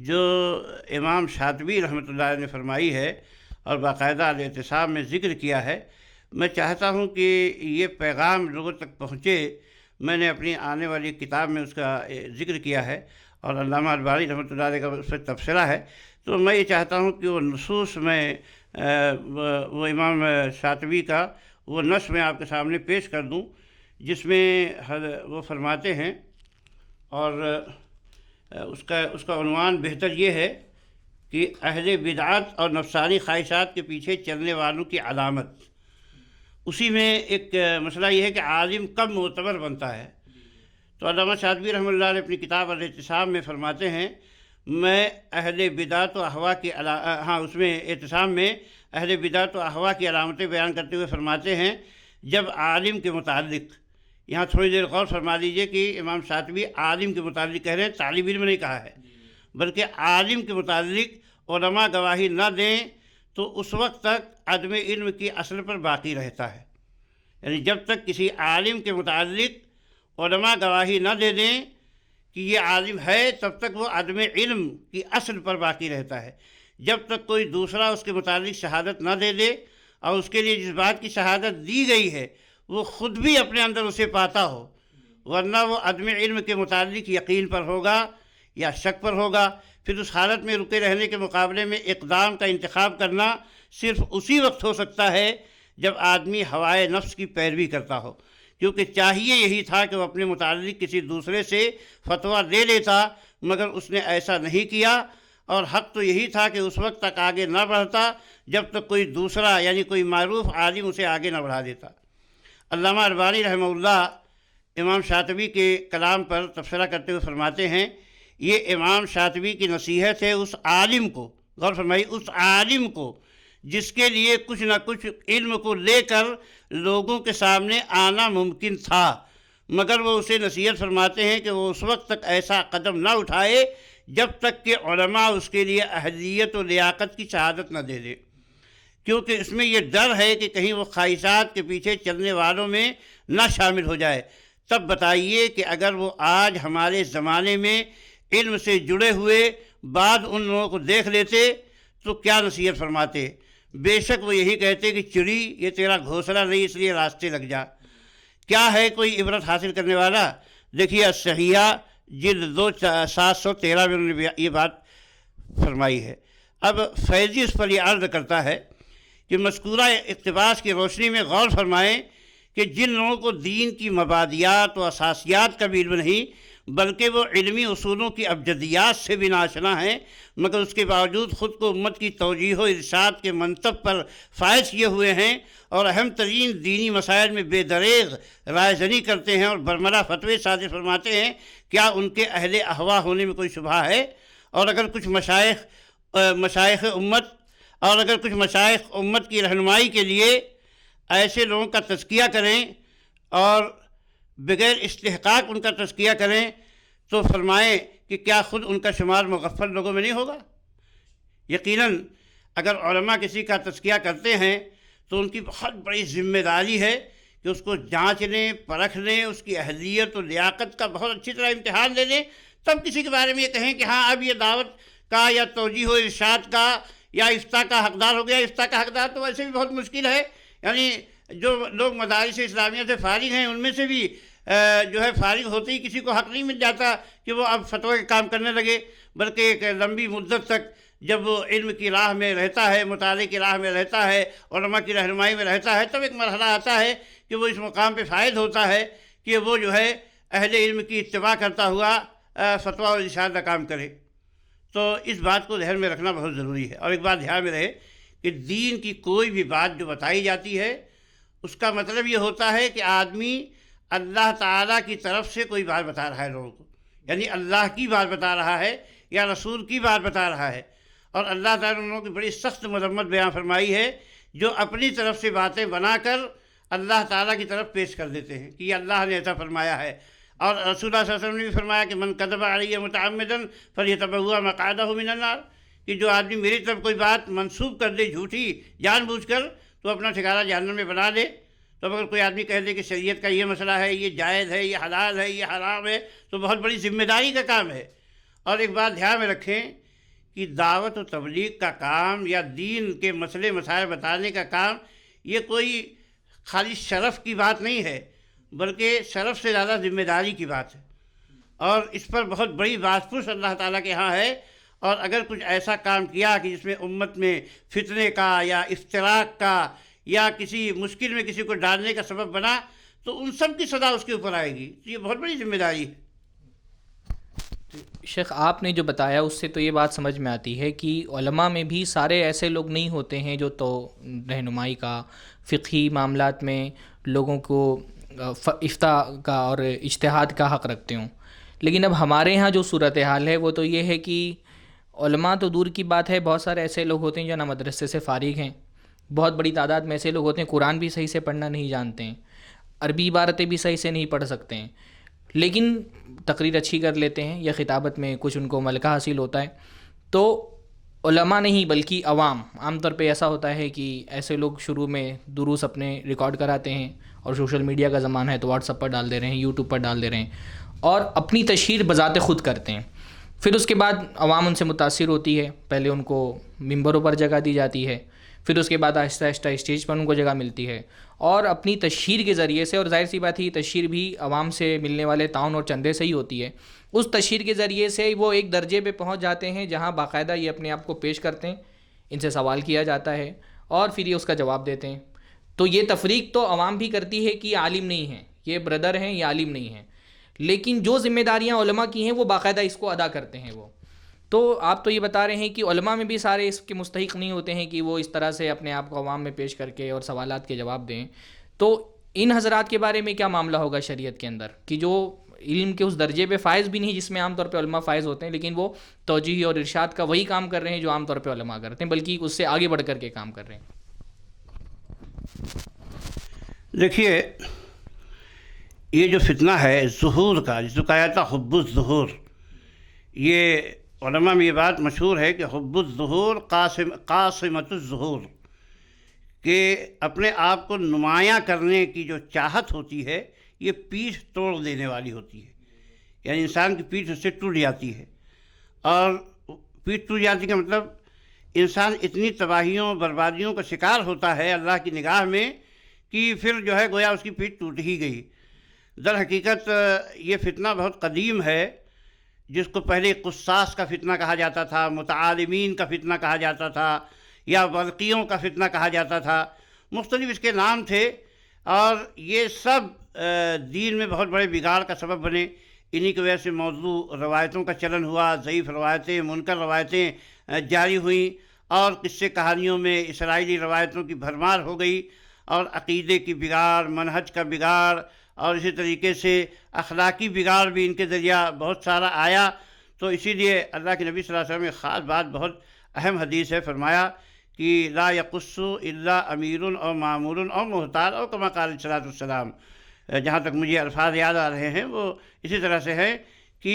جو امام شاطبی رحمۃ اللہ علیہ نے فرمائی ہے اور باقاعدہ الاعتصام میں ذکر کیا ہے، میں چاہتا ہوں کہ یہ پیغام لوگوں تک پہنچے۔ میں نے اپنی آنے والی کتاب میں اس کا ذکر کیا ہے، اور علامہ البانی رحمۃ اللہ علیہ کا اس پر تبصرہ ہے، تو میں یہ چاہتا ہوں کہ وہ نصوص میں وہ امام شاطبی کا وہ نص میں آپ کے سامنے پیش کر دوں، جس میں وہ فرماتے ہیں، اور اس کا عنوان بہتر یہ ہے کہ اہل بدعات اور نفسانی خواہشات کے پیچھے چلنے والوں کی علامت۔ اسی میں ایک مسئلہ یہ ہے کہ عالم کب معتبر بنتا ہے، تو علامہ شاطبی رحمۃ اللہ علیہ اپنی کتاب الاعتصام میں فرماتے ہیں، میں اہل بدعت و اہوا کی اس میں اعتصام میں اہل بدعت و اہوا کی علامتیں بیان کرتے ہوئے فرماتے ہیں، جب عالم کے متعلق، یہاں تھوڑی دیر غور فرما لیجئے کہ امام شاطبی عالم کے متعلق کہہ رہے ہیں، طالب علم نہیں کہا ہے، بلکہ عالم کے متعلق علماء گواہی نہ دیں تو اس وقت تک عدم علم کی اصل پر باقی رہتا ہے. یعنی جب تک کسی عالم کے متعلق علماء گواہی نہ دے دیں کہ یہ عالم ہے، تب تک وہ عدم علم کی اصل پر باقی رہتا ہے. جب تک کوئی دوسرا اس کے متعلق شہادت نہ دے دے اور اس کے لیے جس بات کی شہادت دی گئی ہے وہ خود بھی اپنے اندر اسے پاتا ہو، ورنہ وہ عدم علم کے متعلق یقین پر ہوگا یا شک پر ہوگا. پھر اس حالت میں رکے رہنے کے مقابلے میں اقدام کا انتخاب کرنا صرف اسی وقت ہو سکتا ہے جب آدمی ہوائے نفس کی پیروی کرتا ہو، کیونکہ چاہیے یہی تھا کہ وہ اپنے متعلق کسی دوسرے سے فتویٰ لے لیتا، مگر اس نے ایسا نہیں کیا، اور حق تو یہی تھا کہ اس وقت تک آگے نہ بڑھتا جب تک کوئی دوسرا یعنی کوئی معروف عالم اسے آگے نہ بڑھا دیتا. علامہ البانی رحمہ اللہ امام شاطبی کے کلام پر تبصرہ کرتے ہوئے فرماتے ہیں، یہ امام شاطبی کی نصیحت ہے اس عالم کو، غور فرمائیے، اس عالم کو جس کے لیے کچھ نہ کچھ علم کو لے کر لوگوں کے سامنے آنا ممکن تھا، مگر وہ اسے نصیحت فرماتے ہیں کہ وہ اس وقت تک ایسا قدم نہ اٹھائے جب تک کہ علماء اس کے لیے اہلیت و لیاقت کی شہادت نہ دے دے، کیونکہ اس میں یہ ڈر ہے کہ کہیں وہ خواہشات کے پیچھے چلنے والوں میں نہ شامل ہو جائے. تب بتائیے کہ اگر وہ آج ہمارے زمانے میں علم سے جڑے ہوئے بعد ان لوگوں کو دیکھ لیتے تو کیا نصیحت فرماتے؟ بے شک وہ یہی کہتے کہ چڑی یہ تیرا گھونسلہ نہیں، اس لیے راستے لگ جا. کیا ہے کوئی عبرت حاصل کرنے والا؟ دیکھیے الصحیحہ جلد 2 713 میں انہوں نے یہ بات فرمائی ہے. اب فیضی اس پر یہ عرض کرتا ہے کہ مذکورہ اقتباس کی روشنی میں غور فرمائیں کہ جن لوگوں کو دین کی مبادیات و اساسیات کا بھی علم نہیں بلکہ وہ علمی اصولوں کی ابجدیات سے بھی ناشنا ہیں، مگر اس کے باوجود خود کو امت کی توجیہ و ارشاد کے منصب پر فائز کیے ہوئے ہیں اور اہم ترین دینی مسائل میں بے دریغ رائے زنی کرتے ہیں اور برملا فتوے صادر فرماتے ہیں، کیا ان کے اہل احوا ہونے میں کوئی شبہ ہے؟ اور اگر کچھ مشائخ امت کی رہنمائی کے لیے ایسے لوگوں کا تزکیہ کریں اور بغیر استحقاق ان کا تزکیہ کریں تو فرمائیں کہ کیا خود ان کا شمار مغفل لوگوں میں نہیں ہوگا؟ یقیناً اگر علماء کسی کا تزکیہ کرتے ہیں تو ان کی بہت بڑی ذمہ داری ہے کہ اس کو جانچ لیں، پرکھ لیں، اس کی اہلیت و لیاقت کا بہت اچھی طرح امتحان لے لیں، تب کسی کے بارے میں یہ کہیں کہ ہاں اب یہ دعوت کا یا توجیہ و ارشاد کا یا افتاء کا حقدار ہو گیا. افتاء کا حقدار تو ویسے بھی بہت مشکل ہے، یعنی جو لوگ مدارس اسلامیہ سے فارغ ہیں ان میں سے بھی جو ہے فارغ ہوتے ہی کسی کو حق نہیں مل جاتا کہ وہ اب فتویٰ کا کام کرنے لگے، بلکہ ایک لمبی مدت تک جب وہ علم کی راہ میں رہتا ہے، مطالعے کی راہ میں رہتا ہے، علماء کی رہنمائی میں رہتا ہے، تب ایک مرحلہ آتا ہے کہ وہ اس مقام پہ فائز ہوتا ہے کہ وہ جو ہے اہل علم کی اتباع کرتا ہوا فتویٰ اور ارشاد کا کام کرے. تو اس بات کو ذہن میں رکھنا بہت ضروری ہے. اور ایک بات دھیان میں رہے کہ دین کی کوئی بھی بات جو بتائی جاتی ہے اس کا مطلب یہ ہوتا ہے کہ آدمی اللہ تعالیٰ کی طرف سے کوئی بات بتا رہا ہے لوگوں کو، یعنی اللہ کی بات بتا رہا ہے یا رسول کی بات بتا رہا ہے. اور اللہ تعالیٰ نے ان لوگوں کی بڑی سخت مذمت بیان فرمائی ہے جو اپنی طرف سے باتیں بنا کر اللہ تعالیٰ کی طرف پیش کر دیتے ہیں کہ یہ اللہ نے ایسا فرمایا ہے. اور رسول اللہ صلی اللہ علیہ وسلم نے بھی فرمایا کہ من کذب علی متعمدا فلیتبوأ مقعدہ من النار، کہ جو آدمی میری طرف کوئی بات منسوب کر دے جھوٹی جان بوجھ کر تو اپنا ٹھکانہ جہنم میں بنا دے. تو اگر کوئی آدمی کہہ دے کہ شریعت کا یہ مسئلہ ہے، یہ جائز ہے، یہ حلال ہے، یہ حرام ہے، تو بہت بڑی ذمہ داری کا کام ہے. اور ایک بات دھیان میں رکھیں کہ دعوت و تبلیغ کا کام یا دین کے مسئلے مسائل بتانے کا کام یہ کوئی خالی شرف کی بات نہیں ہے، بلکہ شرف سے زیادہ ذمہ داری کی بات ہے. اور اس پر بہت بڑی بازپرس اللہ تعالیٰ کے ہاں ہے. اور اگر کچھ ایسا کام کیا کہ جس میں امت میں فتنے کا یا افتراق کا یا کسی مشکل میں کسی کو ڈالنے کا سبب بنا تو ان سب کی سزا اس کے اوپر آئے گی. یہ بہت بڑی ذمہ داری ہے. شیخ آپ نے جو بتایا اس سے تو یہ بات سمجھ میں آتی ہے کہ علماء میں بھی سارے ایسے لوگ نہیں ہوتے ہیں جو تو رہنمائی کا فقہی معاملات میں لوگوں کو افتاء کا اور اجتہاد کا حق رکھتے ہوں. لیکن اب ہمارے ہاں جو صورتحال ہے وہ تو یہ ہے کہ علماء تو دور کی بات ہے، بہت سارے ایسے لوگ ہوتے ہیں جو نہ مدرسے سے فارغ ہیں، بہت بڑی تعداد میں ایسے لوگ ہوتے ہیں قرآن بھی صحیح سے پڑھنا نہیں جانتے ہیں، عربی عبارتیں بھی صحیح سے نہیں پڑھ سکتے ہیں، لیکن تقریر اچھی کر لیتے ہیں یا خطابت میں کچھ ان کو ملکہ حاصل ہوتا ہے. تو علماء نہیں بلکہ عام طور پہ ایسا ہوتا ہے کہ ایسے لوگ شروع میں دروس اپنے ریکارڈ کراتے ہیں، اور سوشل میڈیا کا زمانہ ہے تو واٹس ایپ پر ڈال دے رہے ہیں، یوٹیوب پر ڈال دے رہے ہیں، اور اپنی تشہیر بذات خود کرتے ہیں. پھر اس کے بعد عوام ان سے متاثر ہوتی ہے، پہلے ان کو ممبروں پر جگہ دی جاتی ہے، پھر اس کے بعد آہستہ آہستہ اسٹیج پر ان کو جگہ ملتی ہے، اور اپنی تشہیر کے ذریعے سے، اور ظاہر سی بات ہے یہ تشہیر بھی عوام سے ملنے والے تعاون اور چندے سے ہی ہوتی ہے، اس تشہیر کے ذریعے سے وہ ایک درجے پہ پہنچ جاتے ہیں جہاں باقاعدہ یہ اپنے آپ کو پیش کرتے ہیں، ان سے سوال کیا جاتا ہے اور پھر یہ اس کا جواب دیتے ہیں. تو یہ تفریق تو عوام بھی کرتی ہے کہ یہ عالم نہیں ہیں، یہ بردر ہیں، یہ عالم نہیں ہیں، لیکن جو ذمہ داریاں علماء کی ہیں وہ باقاعدہ اس کو ادا کرتے ہیں. وہ تو آپ تو یہ بتا رہے ہیں کہ علماء میں بھی سارے اس کے مستحق نہیں ہوتے ہیں کہ وہ اس طرح سے اپنے آپ کو عوام میں پیش کر کے اور سوالات کے جواب دیں. تو ان حضرات کے بارے میں کیا معاملہ ہوگا شریعت کے اندر کہ جو علم کے اس درجے پہ فائز بھی نہیں جس میں عام طور پہ علماء فائز ہوتے ہیں، لیکن وہ توجیہ اور ارشاد کا وہی کام کر رہے ہیں جو عام طور پہ علماء کرتے ہیں، بلکہ اس سے آگے بڑھ کر کے کام کر رہے ہیں. دیکھیے، یہ جو فتنہ ہے ظہور کا، جس کو کہا جاتا ہے حب الظہور، یہ علماء میں یہ بات مشہور ہے کہ حب الظہور قاصمۃ الظہور، کہ اپنے آپ کو نمایاں کرنے کی جو چاہت ہوتی ہے یہ پیٹھ توڑ دینے والی ہوتی ہے. یعنی انسان کی پیٹھ اس سے ٹوٹ جاتی ہے، اور پیٹھ ٹوٹ جاتی کا مطلب انسان اتنی تباہیوں بربادیوں کا شکار ہوتا ہے اللہ کی نگاہ میں کہ پھر جو ہے گویا اس کی پیٹھ ٹوٹ ہی گئی. در حقیقت یہ فتنہ بہت قدیم ہے، جس کو پہلے قصاص کا فتنہ کہا جاتا تھا، متعالمین کا فتنہ کہا جاتا تھا، یا برقیوں کا فتنہ کہا جاتا تھا، مختلف اس کے نام تھے، اور یہ سب دین میں بہت بڑے بگاڑ کا سبب بنے. انہی کی وجہ سے موضوع روایتوں کا چلن ہوا، ضعیف روایتیں، منکر روایتیں جاری ہوئیں، اور قصے کہانیوں میں اسرائیلی روایتوں کی بھرمار ہو گئی، اور عقیدے کی بگاڑ، منہج کا بگاڑ، اور اسی طریقے سے اخلاقی بگاڑ بھی ان کے ذریعہ بہت سارا آیا. تو اسی لیے اللہ کے نبی صلی اللہ علیہ وسلم میں خاص بات، بہت اہم حدیث ہے، فرمایا کہ لا یقص الا امیر او معمور او محتار او کما قال علیہ السلام. جہاں تک مجھے الفاظ یاد آ رہے ہیں وہ اسی طرح سے ہے کہ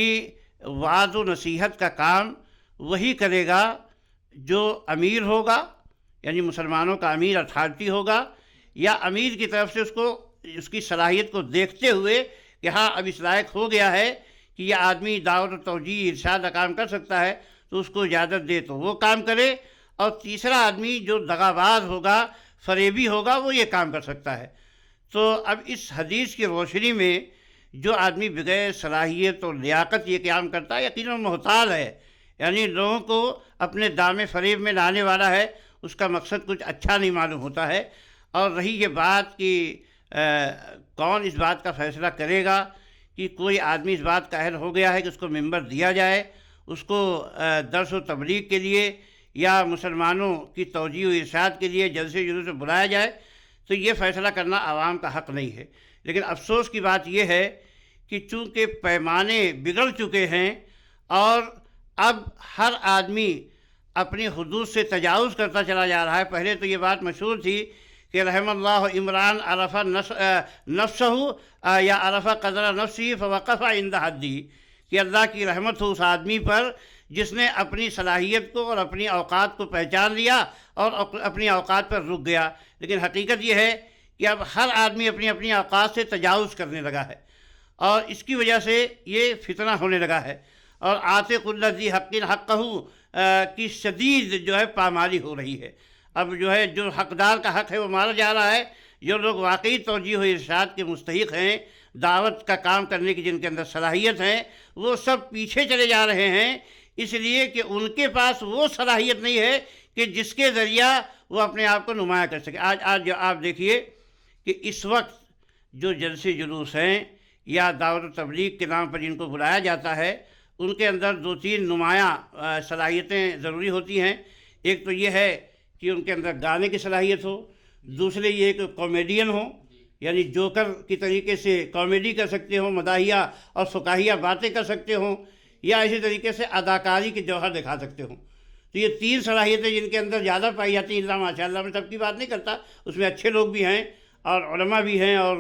وعظ و نصیحت کا کام وہی کرے گا جو امیر ہوگا، یعنی مسلمانوں کا امیر اتھارٹی ہوگا، یا امیر کی طرف سے اس کی صلاحیت کو دیکھتے ہوئے کہ ہاں اب اس لائق ہو گیا ہے کہ یہ آدمی دعوت و توجیہ ارشاد کا کام کر سکتا ہے، تو اس کو اجازت دے تو وہ کام کرے. اور تیسرا آدمی جو دغاباز ہوگا، فریبی ہوگا، وہ یہ کام کر سکتا ہے. تو اب اس حدیث کی روشنی میں جو آدمی بغیر صلاحیت اور لیاقت یہ قیام کرتا ہے یقیناً محتال ہے، یعنی لوگوں کو اپنے دام فریب میں لانے والا ہے، اس کا مقصد کچھ اچھا نہیں معلوم ہوتا ہے. اور رہی یہ بات کہ کون اس بات کا فیصلہ کرے گا کہ کوئی آدمی اس بات کا اہل ہو گیا ہے کہ اس کو ممبر دیا جائے، اس کو درس و تبلیغ کے لیے یا مسلمانوں کی توجیہ و ارشاد کے لیے جلسے جلوس سے بلایا جائے، تو یہ فیصلہ کرنا عوام کا حق نہیں ہے. لیکن افسوس کی بات یہ ہے کہ چونکہ پیمانے بگڑ چکے ہیں اور اب ہر آدمی اپنی حدود سے تجاوز کرتا چلا جا رہا ہے. پہلے تو یہ بات مشہور تھی کہ رحم اللہ عمران عرف نفسہ یا عرف قدر نفسی فوقف عند حدی، کہ اللہ کی رحمت ہو اس آدمی پر جس نے اپنی صلاحیت کو اور اپنی اوقات کو پہچان لیا اور اپنی اوقات پر رک گیا. لیکن حقیقت یہ ہے کہ اب ہر آدمی اپنی اپنی اوقات سے تجاوز کرنے لگا ہے، اور اس کی وجہ سے یہ فتنہ ہونے لگا ہے، اور عاتق الذی حق حقہ کی شدید جو ہے پامالی ہو رہی ہے. اب جو ہے جو حقدار کا حق ہے وہ مارا جا رہا ہے. جو لوگ واقعی توجیہ و ارشاد کے مستحق ہیں، دعوت کا کام کرنے کی جن کے اندر صلاحیت ہے، وہ سب پیچھے چلے جا رہے ہیں، اس لیے کہ ان کے پاس وہ صلاحیت نہیں ہے کہ جس کے ذریعہ وہ اپنے آپ کو نمایاں کر سکے. آج جو آپ دیکھیے کہ اس وقت جو جلسے جلوس ہیں یا دعوت و تبلیغ کے نام پر جن کو بلایا جاتا ہے، ان کے اندر 2-3 نمایاں صلاحیتیں ضروری ہوتی ہیں. ایک تو یہ ہے کہ ان کے اندر گانے کی صلاحیت ہو، دوسرے یہ کہ کامیڈین ہوں، یعنی جوکر کی طریقے سے کامیڈی کر سکتے ہوں، مداحیہ اور فکاہیہ باتیں کر سکتے ہوں، یا اسی طریقے سے اداکاری کے جوہر دکھا سکتے ہوں. تو یہ 3 صلاحیتیں جن کے اندر زیادہ پائی جاتی ہیں. اللہ ماشاء اللہ میں سب کی بات نہیں کرتا، اس میں اچھے لوگ بھی ہیں اور علماء بھی ہیں اور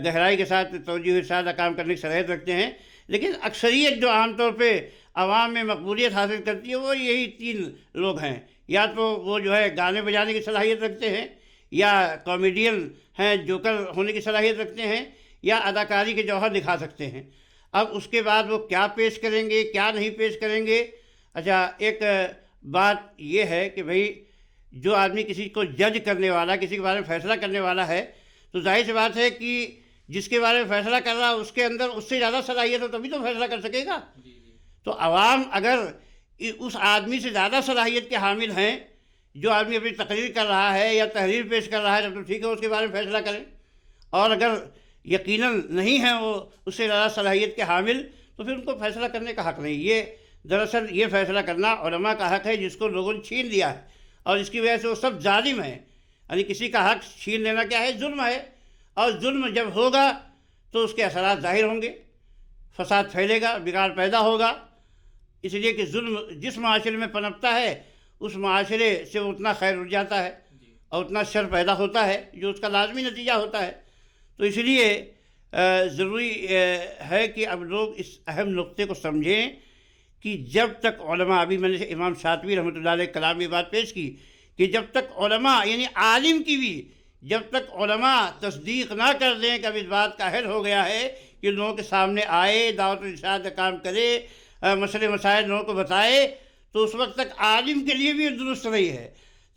گہرائی کے ساتھ توجہ کے ساتھ کام کرنے کی صلاحیت رکھتے ہیں. لیکن اکثریت جو عام طور پہ عوام میں مقبولیت حاصل کرتی ہے وہ یہی 3 لوگ ہیں. یا تو وہ جو ہے گانے بجانے کی صلاحیت رکھتے ہیں، یا کامیڈین ہیں جوکر ہونے کی صلاحیت رکھتے ہیں، یا اداکاری کے جوہر دکھا سکتے ہیں. اب اس کے بعد وہ کیا پیش کریں گے، کیا نہیں پیش کریں گے. اچھا، ایک بات یہ ہے کہ بھئی جو آدمی کسی کو جج کرنے والا، کسی کے بارے میں فیصلہ کرنے والا ہے، تو ظاہر سی بات ہے کہ جس کے بارے میں فیصلہ کر رہا ہے اس کے اندر اس سے زیادہ صلاحیت ہو تبھی تو فیصلہ کر سکے گا. تو عوام اگر اس آدمی سے زیادہ صلاحیت کے حامل ہیں، جو آدمی اپنی تقریر کر رہا ہے یا تحریر پیش کر رہا ہے، تب تو ٹھیک ہے اس کے بارے میں فیصلہ کریں. اور اگر یقیناً نہیں ہیں وہ اس سے زیادہ صلاحیت کے حامل، تو پھر ان کو فیصلہ کرنے کا حق نہیں. یہ دراصل یہ فیصلہ کرنا علماء کا حق ہے جس کو لوگوں نے چھین لیا ہے، اور اس کی وجہ سے وہ سب ظالم ہیں. یعنی کسی کا حق چھین لینا کیا ہے؟ ظلم ہے. اور ظلم جب ہوگا تو اس کے اثرات ظاہر ہوں گے، فساد پھیلے گا، بگاڑ پیدا ہوگا. اس لیے کہ ظلم جس معاشرے میں پنپتا ہے اس معاشرے سے اتنا خیر اٹھ جاتا ہے اور اتنا شر پیدا ہوتا ہے جو اس کا لازمی نتیجہ ہوتا ہے. تو اس لیے ضروری ہے کہ اب لوگ اس اہم نقطے کو سمجھیں کہ جب تک علماء، ابھی میں نے امام شاطبی رحمۃ اللہ علیہ کلام میں بات پیش کی کہ جب تک علماء یعنی عالم کی بھی جب تک علماء تصدیق نہ کر دیں کہ اب اس بات کا حل ہو گیا ہے کہ لوگوں کے سامنے آئے، دعوت الارشاد کا کام کرے، مسئلے مسائل لوگوں کو بتائے، تو اس وقت تک عالم کے لیے بھی درست نہیں ہے.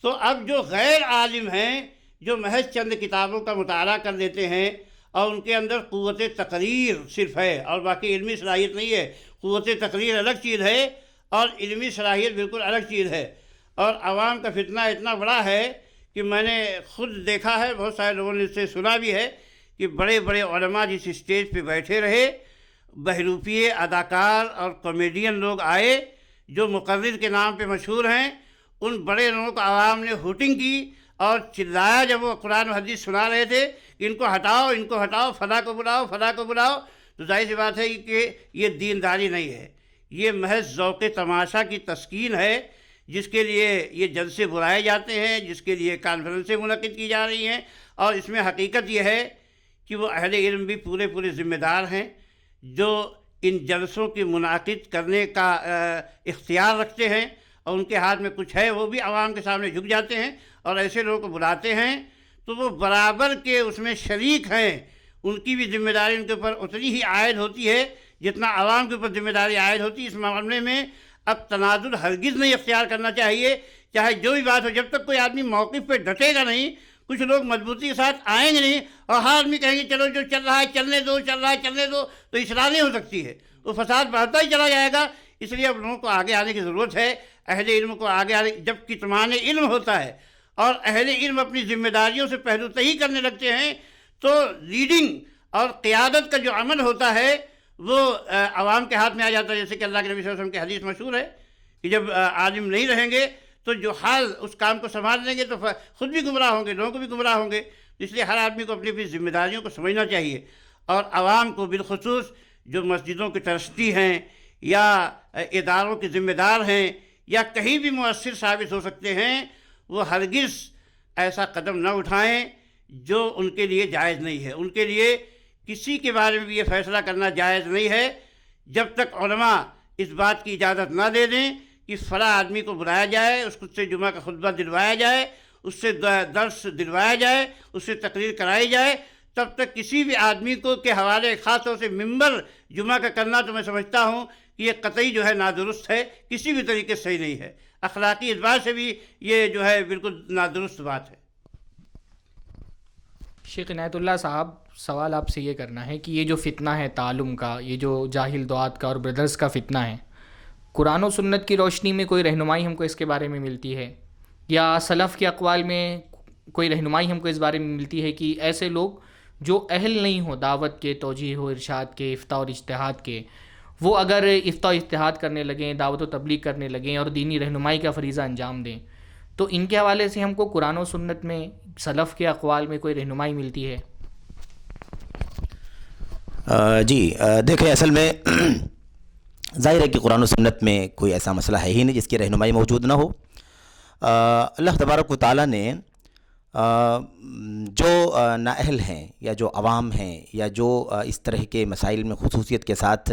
تو اب جو غیر عالم ہیں، جو محض چند کتابوں کا مطالعہ کر لیتے ہیں اور ان کے اندر قوت تقریر صرف ہے اور باقی علمی صلاحیت نہیں ہے. قوت تقریر الگ چیز ہے اور علمی صلاحیت بالکل الگ چیز ہے. اور عوام کا فتنہ اتنا بڑا ہے کہ میں نے خود دیکھا ہے، بہت سارے لوگوں نے اس سے سنا بھی ہے کہ بڑے بڑے علماء جس اسٹیج پہ بیٹھے رہے، بہروپیے اداکار اور کامیڈین لوگ آئے جو مقرر کے نام پہ مشہور ہیں. ان بڑے لوگوں کو عوام نے ہوٹنگ کی اور چلایا جب وہ قرآن و حدیث سنا رہے تھے کہ ان کو ہٹاؤ، ان کو ہٹاؤ، فلاں کو بلاؤ، فلاں کو بلاؤ. تو ظاہر سی بات ہے کہ یہ دینداری نہیں ہے، یہ محض ذوق تماشا کی تسکین ہے جس کے لیے یہ جلسے بلائے جاتے ہیں، جس کے لیے کانفرنسیں منعقد کی جا رہی ہیں. اور اس میں حقیقت یہ ہے کہ وہ اہل علم بھی پورے ذمہ دار ہیں جو ان جلسوں کی منعقد کرنے کا اختیار رکھتے ہیں، اور ان کے ہاتھ میں کچھ ہے، وہ بھی عوام کے سامنے جھک جاتے ہیں اور ایسے لوگوں کو بلاتے ہیں تو وہ برابر کے اس میں شریک ہیں. ان کی بھی ذمہ داری ان کے اوپر اتنی ہی عائد ہوتی ہے جتنا عوام کے اوپر ذمہ داری عائد ہوتی ہے. اس معاملے میں اب تنازل ہرگز نہیں اختیار کرنا چاہیے، چاہے جو بھی بات ہو. جب تک کوئی آدمی موقف پہ ڈٹے گا نہیں، کچھ لوگ مضبوطی کے ساتھ آئیں گے نہیں اور ہر آدمی کہیں گے چلو جو چل رہا ہے چلنے دو، چل رہا ہے چلنے دو، تو اصلاح نہیں ہو سکتی ہے، وہ فساد بڑھتا ہی چلا جائے گا. اس لیے اب لوگوں کو آگے آنے کی ضرورت ہے، اہل علم کو آگے آنے. جب کتمان علم ہوتا ہے اور اہل علم اپنی ذمہ داریوں سے پہلو تہی کرنے لگتے ہیں تو لیڈنگ اور قیادت کا جو عمل ہوتا ہے وہ عوام کے ہاتھ میں آ جاتا ہے. جیسے کہ اللہ کے نبی صلی اللہ علیہ وسلم کی حدیث مشہور ہے کہ جب عالم نہیں رہیں گے تو جو حال اس کام کو سنبھال لیں گے تو خود بھی گمراہ ہوں گے، لوگوں کو بھی گمراہ ہوں گے. اس لیے ہر آدمی کو اپنی اپنی ذمہ داریوں کو سمجھنا چاہیے، اور عوام کو بالخصوص جو مسجدوں کے ٹرسٹی ہیں یا اداروں کے ذمہ دار ہیں یا کہیں بھی مؤثر ثابت ہو سکتے ہیں، وہ ہرگز ایسا قدم نہ اٹھائیں جو ان کے لیے جائز نہیں ہے. ان کے لیے کسی کے بارے میں بھی یہ فیصلہ کرنا جائز نہیں ہے جب تک علماء اس بات کی اجازت نہ دے دیں کہ فلاں آدمی کو بلایا جائے، اس سے جمعہ کا خطبہ دلوایا جائے، اس سے درس دلوایا جائے، اس سے تقریر کرائی جائے. تب تک کسی بھی آدمی کو کے حوالے خاص طور سے ممبر جمعہ کا کرنا تو میں سمجھتا ہوں کہ یہ قطعی جو ہے نادرست ہے، کسی بھی طریقے سے صحیح نہیں ہے. اخلاقی اعتبار سے بھی یہ جو ہے بالکل نادرست بات ہے. شیخ عنایت اللہ صاحب، سوال آپ سے یہ کرنا ہے کہ یہ جو فتنہ ہے تعلم کا، یہ جو جاہل دعات کا اور بردرز کا فتنہ ہے، قرآن و سنت کی روشنی میں کوئی رہنمائی ہم کو اس کے بارے میں ملتی ہے، یا سلف کے اقوال میں کوئی رہنمائی ہم کو اس بارے میں ملتی ہے کہ ایسے لوگ جو اہل نہیں ہو دعوت کے، توجیہ و ارشاد کے، افتاء اور اجتہاد کے، وہ اگر افتاء و اجتہاد کرنے لگیں، دعوت و تبلیغ کرنے لگیں اور دینی رہنمائی کا فریضہ انجام دیں، تو ان کے حوالے سے ہم کو قرآن و سنت میں سلف کے اقوال میں کوئی رہنمائی ملتی ہے؟ دیکھیں اصل میں ظاہر ہے کہ قرآن و سنت میں کوئی ایسا مسئلہ ہے ہی نہیں جس کی رہنمائی موجود نہ ہو۔ اللہ تبارک و تعالیٰ نے جو نااہل ہیں یا جو عوام ہیں یا جو اس طرح کے مسائل میں خصوصیت کے ساتھ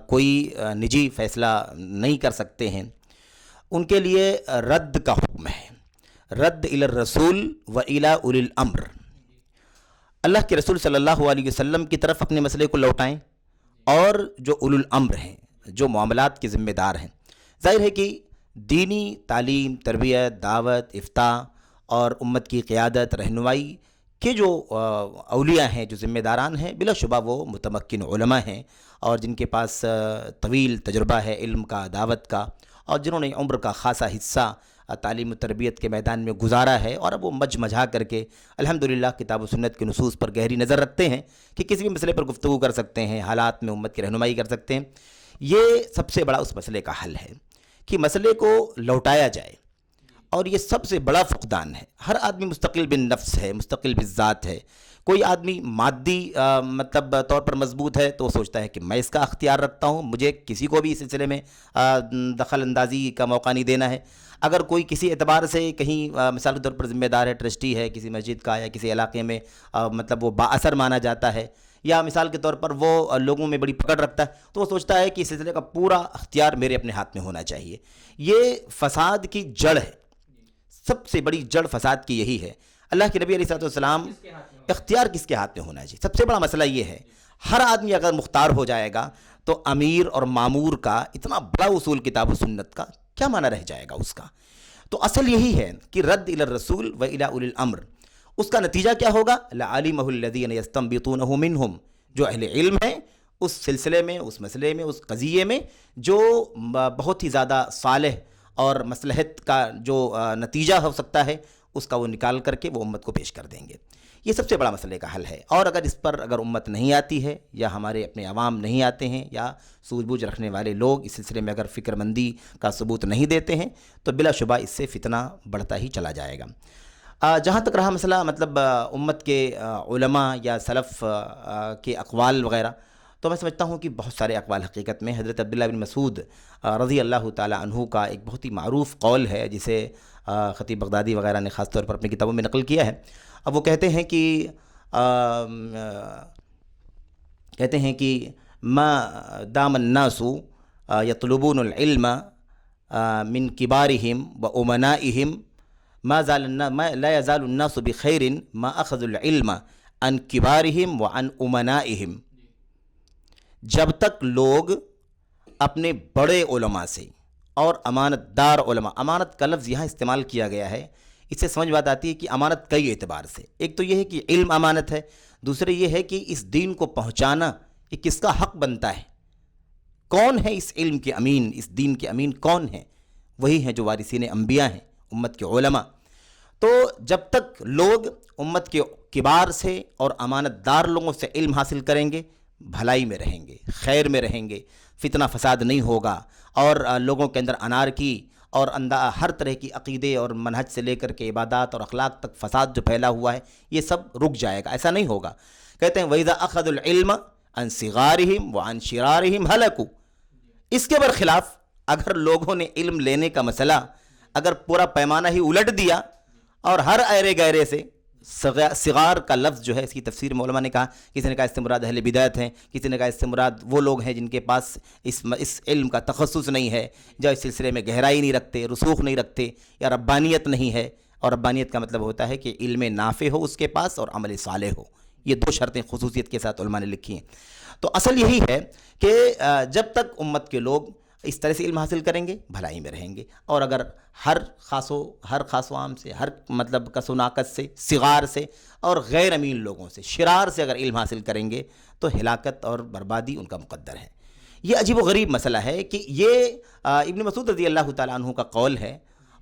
کوئی نجی فیصلہ نہیں کر سکتے ہیں، ان کے لیے رد کا حکم ہے، رد الی الرسول و الی اولی الامر۔ اللہ کے رسول صلی اللہ علیہ وسلم کی طرف اپنے مسئلے کو لوٹائیں، اور جو اولو الامر ہیں، جو معاملات کے ذمہ دار ہیں۔ ظاہر ہے کہ دینی تعلیم، تربیت، دعوت، افتاء اور امت کی قیادت، رہنمائی کے جو اولیاء ہیں، جو ذمہ داران ہیں، بلا شبہ وہ متمکن علماء ہیں، اور جن کے پاس طویل تجربہ ہے علم کا، دعوت کا، اور جنہوں نے عمر کا خاصا حصہ تعلیم و تربیت کے میدان میں گزارا ہے، اور اب وہ مجھا کر کے الحمدللہ کتاب و سنت کے نصوص پر گہری نظر رکھتے ہیں کہ کسی بھی مسئلے پر گفتگو کر سکتے ہیں، حالات میں امت کی رہنمائی کر سکتے ہیں۔ یہ سب سے بڑا اس مسئلے کا حل ہے کہ مسئلے کو لوٹایا جائے، اور یہ سب سے بڑا فقدان ہے۔ ہر آدمی مستقل بن نفس ہے، مستقل بالذات ہے۔ کوئی آدمی مادی مطلب طور پر مضبوط ہے تو وہ سوچتا ہے کہ میں اس کا اختیار رکھتا ہوں، مجھے کسی کو بھی اس سلسلے میں دخل اندازی کا موقع نہیں دینا ہے۔ اگر کوئی کسی اعتبار سے کہیں مثال کے طور پر ذمہ دار ہے، ٹرسٹی ہے کسی مسجد کا یا کسی علاقے میں، مطلب وہ با اثر مانا جاتا ہے، یا مثال کے طور پر وہ لوگوں میں بڑی پکڑ رکھتا ہے، تو وہ سوچتا ہے کہ اس سلسلے کا پورا اختیار میرے اپنے ہاتھ میں ہونا چاہیے۔ یہ فساد کی جڑ ہے، سب سے بڑی جڑ فساد کی یہی ہے۔ اللہ کے نبی علیہ الصلوۃ والسلام، اختیار کس کے ہاتھ میں ہونا چاہیے؟ سب سے بڑا مسئلہ یہ ہے۔ ہر آدمی اگر مختار ہو جائے گا تو امیر اور مامور کا اتنا بڑا اصول کتاب و سنت کا کیا معنی رہ جائے گا اس کا؟ تو اصل یہی ہے کہ رد الی الرسول و الی اولی الامر۔ اس کا نتیجہ کیا ہوگا؟ لعلمہ الذین یستنبطونہ منہم، جو اہل علم ہیں اس سلسلے میں، اس مسئلے میں، اس قضیے میں، جو بہت ہی زیادہ صالح اور مصلحت کا جو نتیجہ ہو سکتا ہے، اس کا وہ نکال کر کے وہ امت کو پیش کر دیں گے۔ یہ سب سے بڑا مسئلے کا حل ہے۔ اور اگر اس پر امت نہیں آتی ہے، یا ہمارے اپنے عوام نہیں آتے ہیں، یا سوجھ بوجھ رکھنے والے لوگ اس سلسلے میں اگر فکر مندی کا ثبوت نہیں دیتے ہیں، تو بلا شبہ اس سے فتنہ بڑھتا ہی چلا جائے گا۔ جہاں تک رہا مسئلہ مطلب امت کے علماء یا سلف کے اقوال وغیرہ، تو میں سمجھتا ہوں کہ بہت سارے اقوال حقیقت میں حضرت عبداللہ بن مسعود رضی اللہ تعالی عنہ کا ایک بہت ہی معروف قول ہے، جسے خطیب بغدادی وغیرہ نے خاص طور پر اپنی کتابوں میں نقل کیا ہے۔ اب وہ کہتے ہیں کہ ما دام الناس یطلبون العلم من کبارہم و امنائہم لا یزال الناس بخیر ما اخذ العلم عن کبارہم و عن امنائہم۔ جب تک لوگ اپنے بڑے علماء سے اور امانت دار علماء، امانت کا لفظ یہاں استعمال کیا گیا ہے، اس سے سمجھ بات آتی ہے کہ امانت کئی اعتبار سے۔ ایک تو یہ ہے کہ علم امانت ہے، دوسرے یہ ہے کہ اس دین کو پہنچانا یہ کس کا حق بنتا ہے، کون ہے اس علم کے امین، اس دین کے امین کون ہیں؟ وہی ہیں جو وارثین انبیاء ہیں، امت کے علماء۔ تو جب تک لوگ امت کے کبار سے اور امانت دار لوگوں سے علم حاصل کریں گے، بھلائی میں رہیں گے، خیر میں رہیں گے، فتنہ فساد نہیں ہوگا، اور لوگوں کے اندر انارکی اور ہر طرح کی عقیدے اور منہج سے لے کر کے عبادات اور اخلاق تک فساد جو پھیلا ہوا ہے، یہ سب رک جائے گا۔ ایسا نہیں ہوگا۔ کہتے ہیں وَإِذَا أَخَذُوا الْعِلْمَ عَنْ صِغَارِهِمْ وَعَنْ شِرَارِهِمْ هَلَكُوا۔ اس کے برخلاف اگر لوگوں نے علم لینے کا مسئلہ اگر پورا پیمانہ ہی الٹ دیا، اور ہر ایرے گیرے سے، صغار کا لفظ جو ہے اس کی تفسیر میں علماء نے کہا، کسی نے کہا اس سے مراد اہل بدعت ہیں، کسی نے کہا اس سے مراد وہ لوگ ہیں جن کے پاس اس علم کا تخصص نہیں ہے، جو اس سلسلے میں گہرائی نہیں رکھتے، رسوخ نہیں رکھتے، یا ربانیت نہیں ہے۔ اور ربانیت کا مطلب ہوتا ہے کہ علم نافع ہو اس کے پاس اور عمل صالح ہو۔ یہ دو شرطیں خصوصیت کے ساتھ علماء نے لکھی ہیں۔ تو اصل یہی ہے کہ جب تک امت کے لوگ اس طرح سے علم حاصل کریں گے، بھلائی میں رہیں گے، اور اگر ہر خاص و عام سے، ہر مطلب کس و ناقص سے، صغار سے اور غیر امین لوگوں سے، شرار سے اگر علم حاصل کریں گے، تو ہلاکت اور بربادی ان کا مقدر ہے۔ یہ عجیب و غریب مسئلہ ہے کہ یہ ابن مسعود رضی اللہ تعالیٰ عنہ کا قول ہے،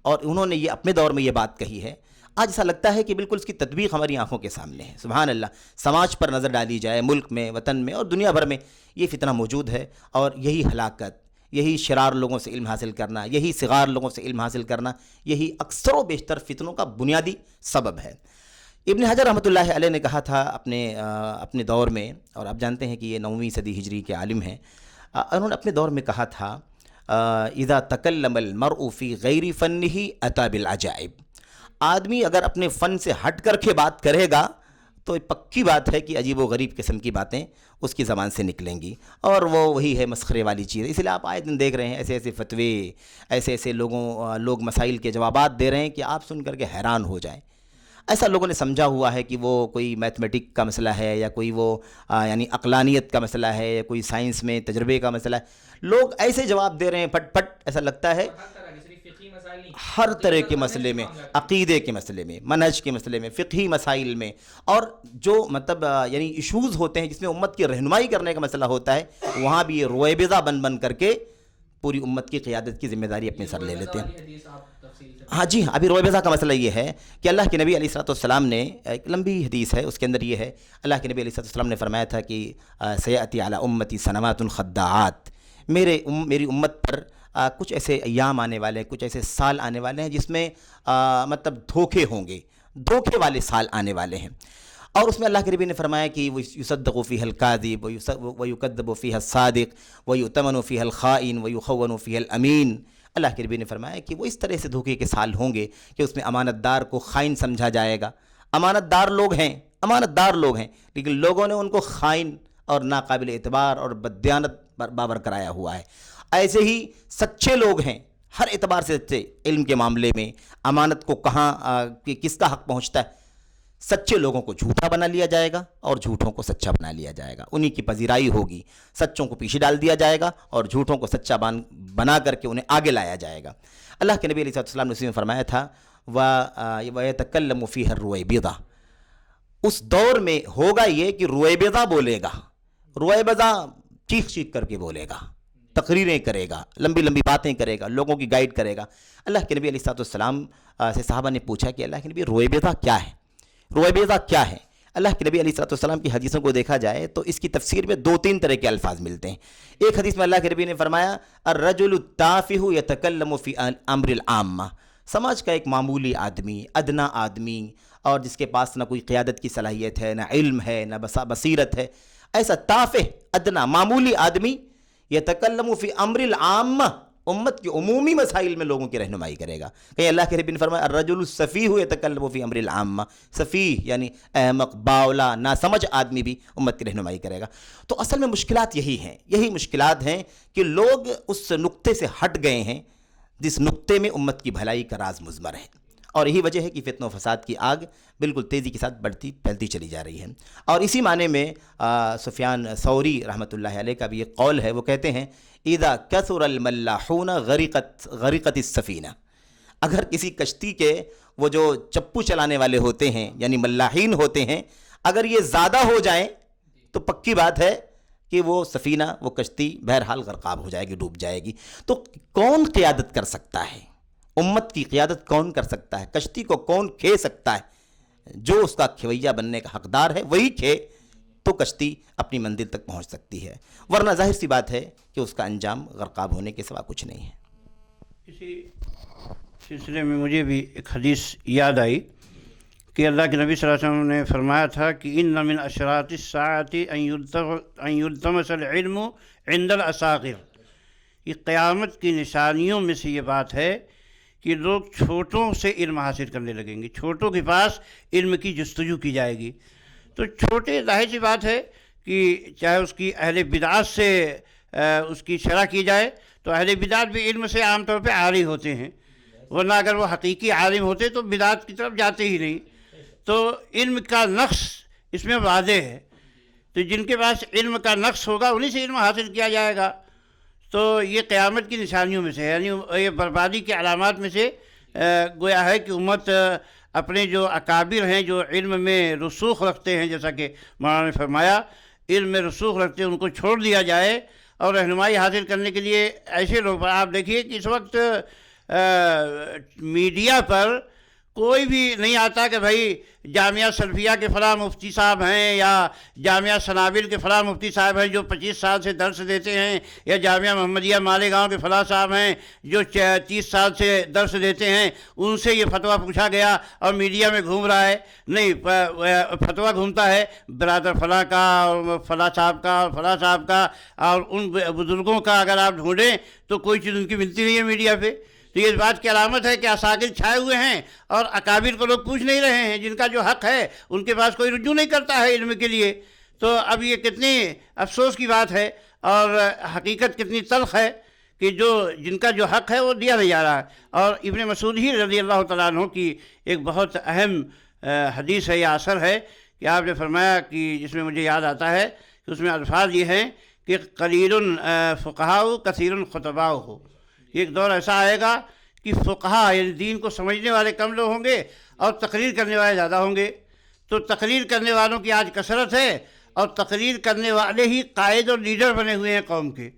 اور انہوں نے یہ اپنے دور میں یہ بات کہی ہے۔ آج ایسا لگتا ہے کہ بالکل اس کی تطبیق ہماری آنکھوں کے سامنے ہے۔ سبحان اللہ، سماج پر نظر ڈالی جائے، ملک میں، وطن میں اور دنیا بھر میں یہ فتنہ موجود ہے، اور یہی ہلاکت، یہی شرار لوگوں سے علم حاصل کرنا، یہی صغار لوگوں سے علم حاصل کرنا، یہی اکثر و بیشتر فتنوں کا بنیادی سبب ہے۔ ابن حجر رحمۃ اللہ علیہ نے کہا تھا اپنے دور میں، اور آپ جانتے ہیں کہ یہ 9ویں صدی ہجری کے عالم ہیں، انہوں نے اپنے دور میں کہا تھا اذا تکلم المرء فی غیر فنہ اتی بالعجائب، آدمی اگر اپنے فن سے ہٹ کر کے بات کرے گا تو پکی بات ہے کہ عجیب و غریب قسم کی باتیں اس کی زبان سے نکلیں گی، اور وہ وہی ہے مسخرے والی چیز۔ اس لیے آپ آئے دن دیکھ رہے ہیں ایسے ایسے فتوے، ایسے لوگ مسائل کے جوابات دے رہے ہیں کہ آپ سن کر کے حیران ہو جائیں۔ ایسا لوگوں نے سمجھا ہوا ہے کہ وہ کوئی میتھمیٹک کا مسئلہ ہے، یا کوئی وہ یعنی عقلانیت کا مسئلہ ہے، یا کوئی سائنس میں تجربے کا مسئلہ ہے۔ لوگ ایسے جواب دے رہے ہیں پھٹ پھٹ، ایسا لگتا ہے ہر طرح کے مسئلے میں، عقیدے کے مسئلے میں، منہج کے مسئلے میں، فقہی مسائل میں، اور جو مطلب یعنی ایشوز ہوتے ہیں جس میں امت کی رہنمائی کرنے کا مسئلہ ہوتا ہے، وہاں بھی یہ رویبضہ بن کر کے پوری امت کی قیادت کی ذمہ داری اپنے سر لے لیتے ہیں۔ ہاں جی ہاں، ابھی رویبضہ کا مسئلہ یہ ہے کہ اللہ کے نبی علیہ الصلوۃ والسلام نے، ایک لمبی حدیث ہے، اس کے اندر یہ ہے، اللہ کے نبی علیہ الصلوۃ والسلام نے فرمایا تھا کہ سیأتی علی امتی سنوات خداعات، میری امت پر کچھ ایسے ایام آنے والے ہیں، کچھ ایسے سال آنے والے ہیں جس میں مطلب دھوکے ہوں گے، دھوکے والے سال آنے والے ہیں۔ اور اس میں اللہ کے نبی نے فرمایا کہ یصدق فیہ الکاذب ویکذب فیہ الصادق ویؤتمن فیہ الخائن ویخون فیہ الامین۔ اللہ کے نبی نے فرمایا کہ وہ اس طرح سے دھوکے کے سال ہوں گے کہ اس میں امانت دار کو خائن سمجھا جائے گا۔ امانت دار لوگ ہیں لیکن لوگوں نے ان کو خائن اور ناقابل اعتبار اور بددیانت باور کرایا ہوا ہے۔ ایسے ہی سچے لوگ ہیں، ہر اعتبار سے سچے، علم کے معاملے میں امانت کو کہاں کس کا حق پہنچتا ہے، سچے لوگوں کو جھوٹا بنا لیا جائے گا اور جھوٹوں کو سچا بنا لیا جائے گا، انہی کی پذیرائی ہوگی، سچوں کو پیچھے ڈال دیا جائے گا اور جھوٹوں کو سچا بنا کر کے انہیں آگے لایا جائے گا۔ اللہ کے نبی علیہ السلام نے اسی میں فرمایا تھا وَيَتَكَلَّمُ فِيهَا الرُّوَيْبِضَةُ، اس دور میں ہوگا یہ کہ رویبضہ بولے گا، رویبضہ چیخ کر کے بولے گا، تقریریں کرے گا، لمبی لمبی باتیں کرے گا، لوگوں کی گائیڈ کرے گا۔ اللہ کے نبی علیہ السلام سے صحابہ نے پوچھا کہ اللہ کے نبی رویبضہ کیا ہے، رویبضہ کیا ہے؟ اللہ کے نبی علیہ السلام کی حدیثوں کو دیکھا جائے تو اس کی تفسیر میں 2-3 طرح کے الفاظ ملتے ہیں۔ ایک حدیث میں اللہ کے نبی نے فرمایا الرجل التافہ یتکلم فی امر العامہ، سماج کا ایک معمولی آدمی، ادنا آدمی، اور جس کے پاس نہ کوئی قیادت کی صلاحیت ہے، نہ علم ہے، نہ بصیرت ہے، ایسا تافہ، ادنا، معمولی آدمی یتکلم فی امر العامہ، امت کے عمومی مسائل میں لوگوں کی رہنمائی کرے گا۔ کہیں اللہ کے نبی نے فرمایا الرجل السفیہ یتکلم فی امر العامہ، سفیہ یعنی احمق، باولا، ناسمجھ آدمی بھی امت کی رہنمائی کرے گا۔ تو اصل میں مشکلات یہی مشکلات ہیں کہ لوگ اس نقطے سے ہٹ گئے ہیں جس نقطے میں امت کی بھلائی کا راز مضمر ہے، اور یہی وجہ ہے کہ فتنہ و فساد کی آگ بالکل تیزی کے ساتھ پھیلتی چلی جا رہی ہے۔ اور اسی معنی میں سفیان ثوری رحمۃ اللہ علیہ کا بھی یہ قول ہے، وہ کہتے ہیں اذا کثر الملاحون غرقت السفینہ، اگر کسی کشتی کے وہ جو چپو چلانے والے ہوتے ہیں یعنی ملاحین ہوتے ہیں، اگر یہ زیادہ ہو جائیں تو پکی بات ہے کہ وہ سفینہ، وہ کشتی بہرحال غرقاب ہو جائے گی، ڈوب جائے گی۔ تو کون قیادت کر سکتا ہے؟ امت کی قیادت کون کر سکتا ہے؟ کشتی کو کون کھے سکتا ہے؟ جو اس کا کھویہ بننے کا حقدار ہے وہی کھے تو کشتی اپنی منزل تک پہنچ سکتی ہے، ورنہ ظاہر سی بات ہے کہ اس کا انجام غرقاب ہونے کے سوا کچھ نہیں ہے۔ اسی سلسلے میں مجھے بھی ایک حدیث یاد آئی کہ اللہ کے نبی صلی اللہ علیہ وسلم نے فرمایا تھا کہ ان من اشراط الساعۃ ان یلتمس العلم عند الاصاغر، یہ قیامت کی نشانیوں میں سے یہ بات ہے کہ لوگ چھوٹوں سے علم حاصل کرنے لگیں گے، چھوٹوں کے پاس علم کی جستجو کی جائے گی۔ تو چھوٹے، ظاہر سی بات ہے کہ چاہے اس کی اہل بدعات سے اس کی شرح کی جائے تو اہل بدعات بھی علم سے عام طور پہ عاری ہوتے ہیں، ورنہ اگر وہ حقیقی عالم ہوتے تو بدعات کی طرف جاتے ہی نہیں۔ تو علم کا نقص اس میں واضح ہے، تو جن کے پاس علم کا نقص ہوگا انہی سے علم حاصل کیا جائے گا۔ تو یہ قیامت کی نشانیوں میں سے ہے، یعنی یہ بربادی کی علامات میں سے گویا ہے کہ امت اپنے جو اکابر ہیں، جو علم میں رسوخ رکھتے ہیں، جیسا کہ مولانا نے فرمایا علم میں رسوخ رکھتے ہیں، ان کو چھوڑ دیا جائے اور رہنمائی حاصل کرنے کے لیے ایسے لوگ، آپ دیکھیے کہ اس وقت میڈیا پر کوئی بھی نہیں آتا کہ بھائی جامعہ سلفیہ کے فلاں مفتی صاحب ہیں یا جامعہ سنابل کے فلاں مفتی صاحب ہیں جو 25 سال سے درس دیتے ہیں، یا جامعہ محمدیہ مالیگاؤں کے فلاں صاحب ہیں جو 30 سال سے درس دیتے ہیں، ان سے یہ فتویٰ پوچھا گیا اور میڈیا میں گھوم رہا ہے۔ نہیں، فتویٰ گھومتا ہے برادر فلاں کا اور فلاں صاحب کا اور فلاں صاحب کا، اور ان بزرگوں کا اگر آپ ڈھونڈیں تو کوئی چیز ان کی ملتی نہیں ہے میڈیا پہ۔ تو یہ اس بات کی علامت ہے کہ اساکر چھائے ہوئے ہیں اور اکابر کو لوگ پوچھ نہیں رہے ہیں، جن کا جو حق ہے ان کے پاس کوئی رجوع نہیں کرتا ہے علم کے لیے۔ تو اب یہ کتنی افسوس کی بات ہے اور حقیقت کتنی تلخ ہے کہ جن کا جو حق ہے وہ دیا نہیں جا رہا ہے۔ اور ابن مسعود ہی رضی اللہ تعالیٰ عنہ کی ایک بہت اہم حدیث ہے یا اثر ہے کہ آپ نے فرمایا کہ جس میں مجھے یاد آتا ہے کہ اس میں الفاظ یہ ہیں کہ قلیل فقہاء کثیر خطباء ہو۔ ایک دور ایسا آئے گا کہ فقہا یعنی دین کو سمجھنے والے کم لوگ ہوں گے اور تقریر کرنے والے زیادہ ہوں گے۔ تو تقریر کرنے والوں کی آج کثرت ہے اور تقریر کرنے والے ہی قائد اور لیڈر بنے ہوئے ہیں قوم کے،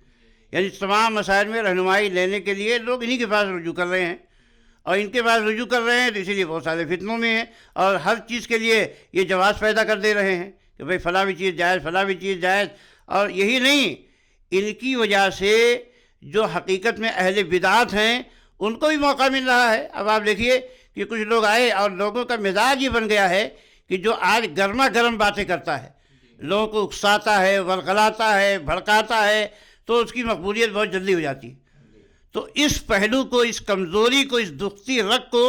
یعنی تمام مسائل میں رہنمائی لینے کے لیے لوگ انہی کے پاس رجوع کر رہے ہیں، اور ان کے پاس رجوع کر رہے ہیں تو اسی لیے بہت سارے فتنوں میں ہیں اور ہر چیز کے لیے یہ جواز پیدا کر دے رہے ہیں کہ بھئی فلاں بھی چیز جائز، فلاں بھی چیز جائز۔ اور یہی نہیں، ان کی وجہ سے جو حقیقت میں اہل بدعات ہیں ان کو بھی موقع مل رہا ہے۔ اب آپ دیکھیے کہ کچھ لوگ آئے اور لوگوں کا مزاج یہ بن گیا ہے کہ جو آج گرما گرم باتیں کرتا ہے، لوگوں کو اکساتا ہے، ورغلاتا ہے، بھڑکاتا ہے، تو اس کی مقبولیت بہت جلدی ہو جاتی ہے۔ تو اس پہلو کو، اس کمزوری کو، اس دکھتی رگ کو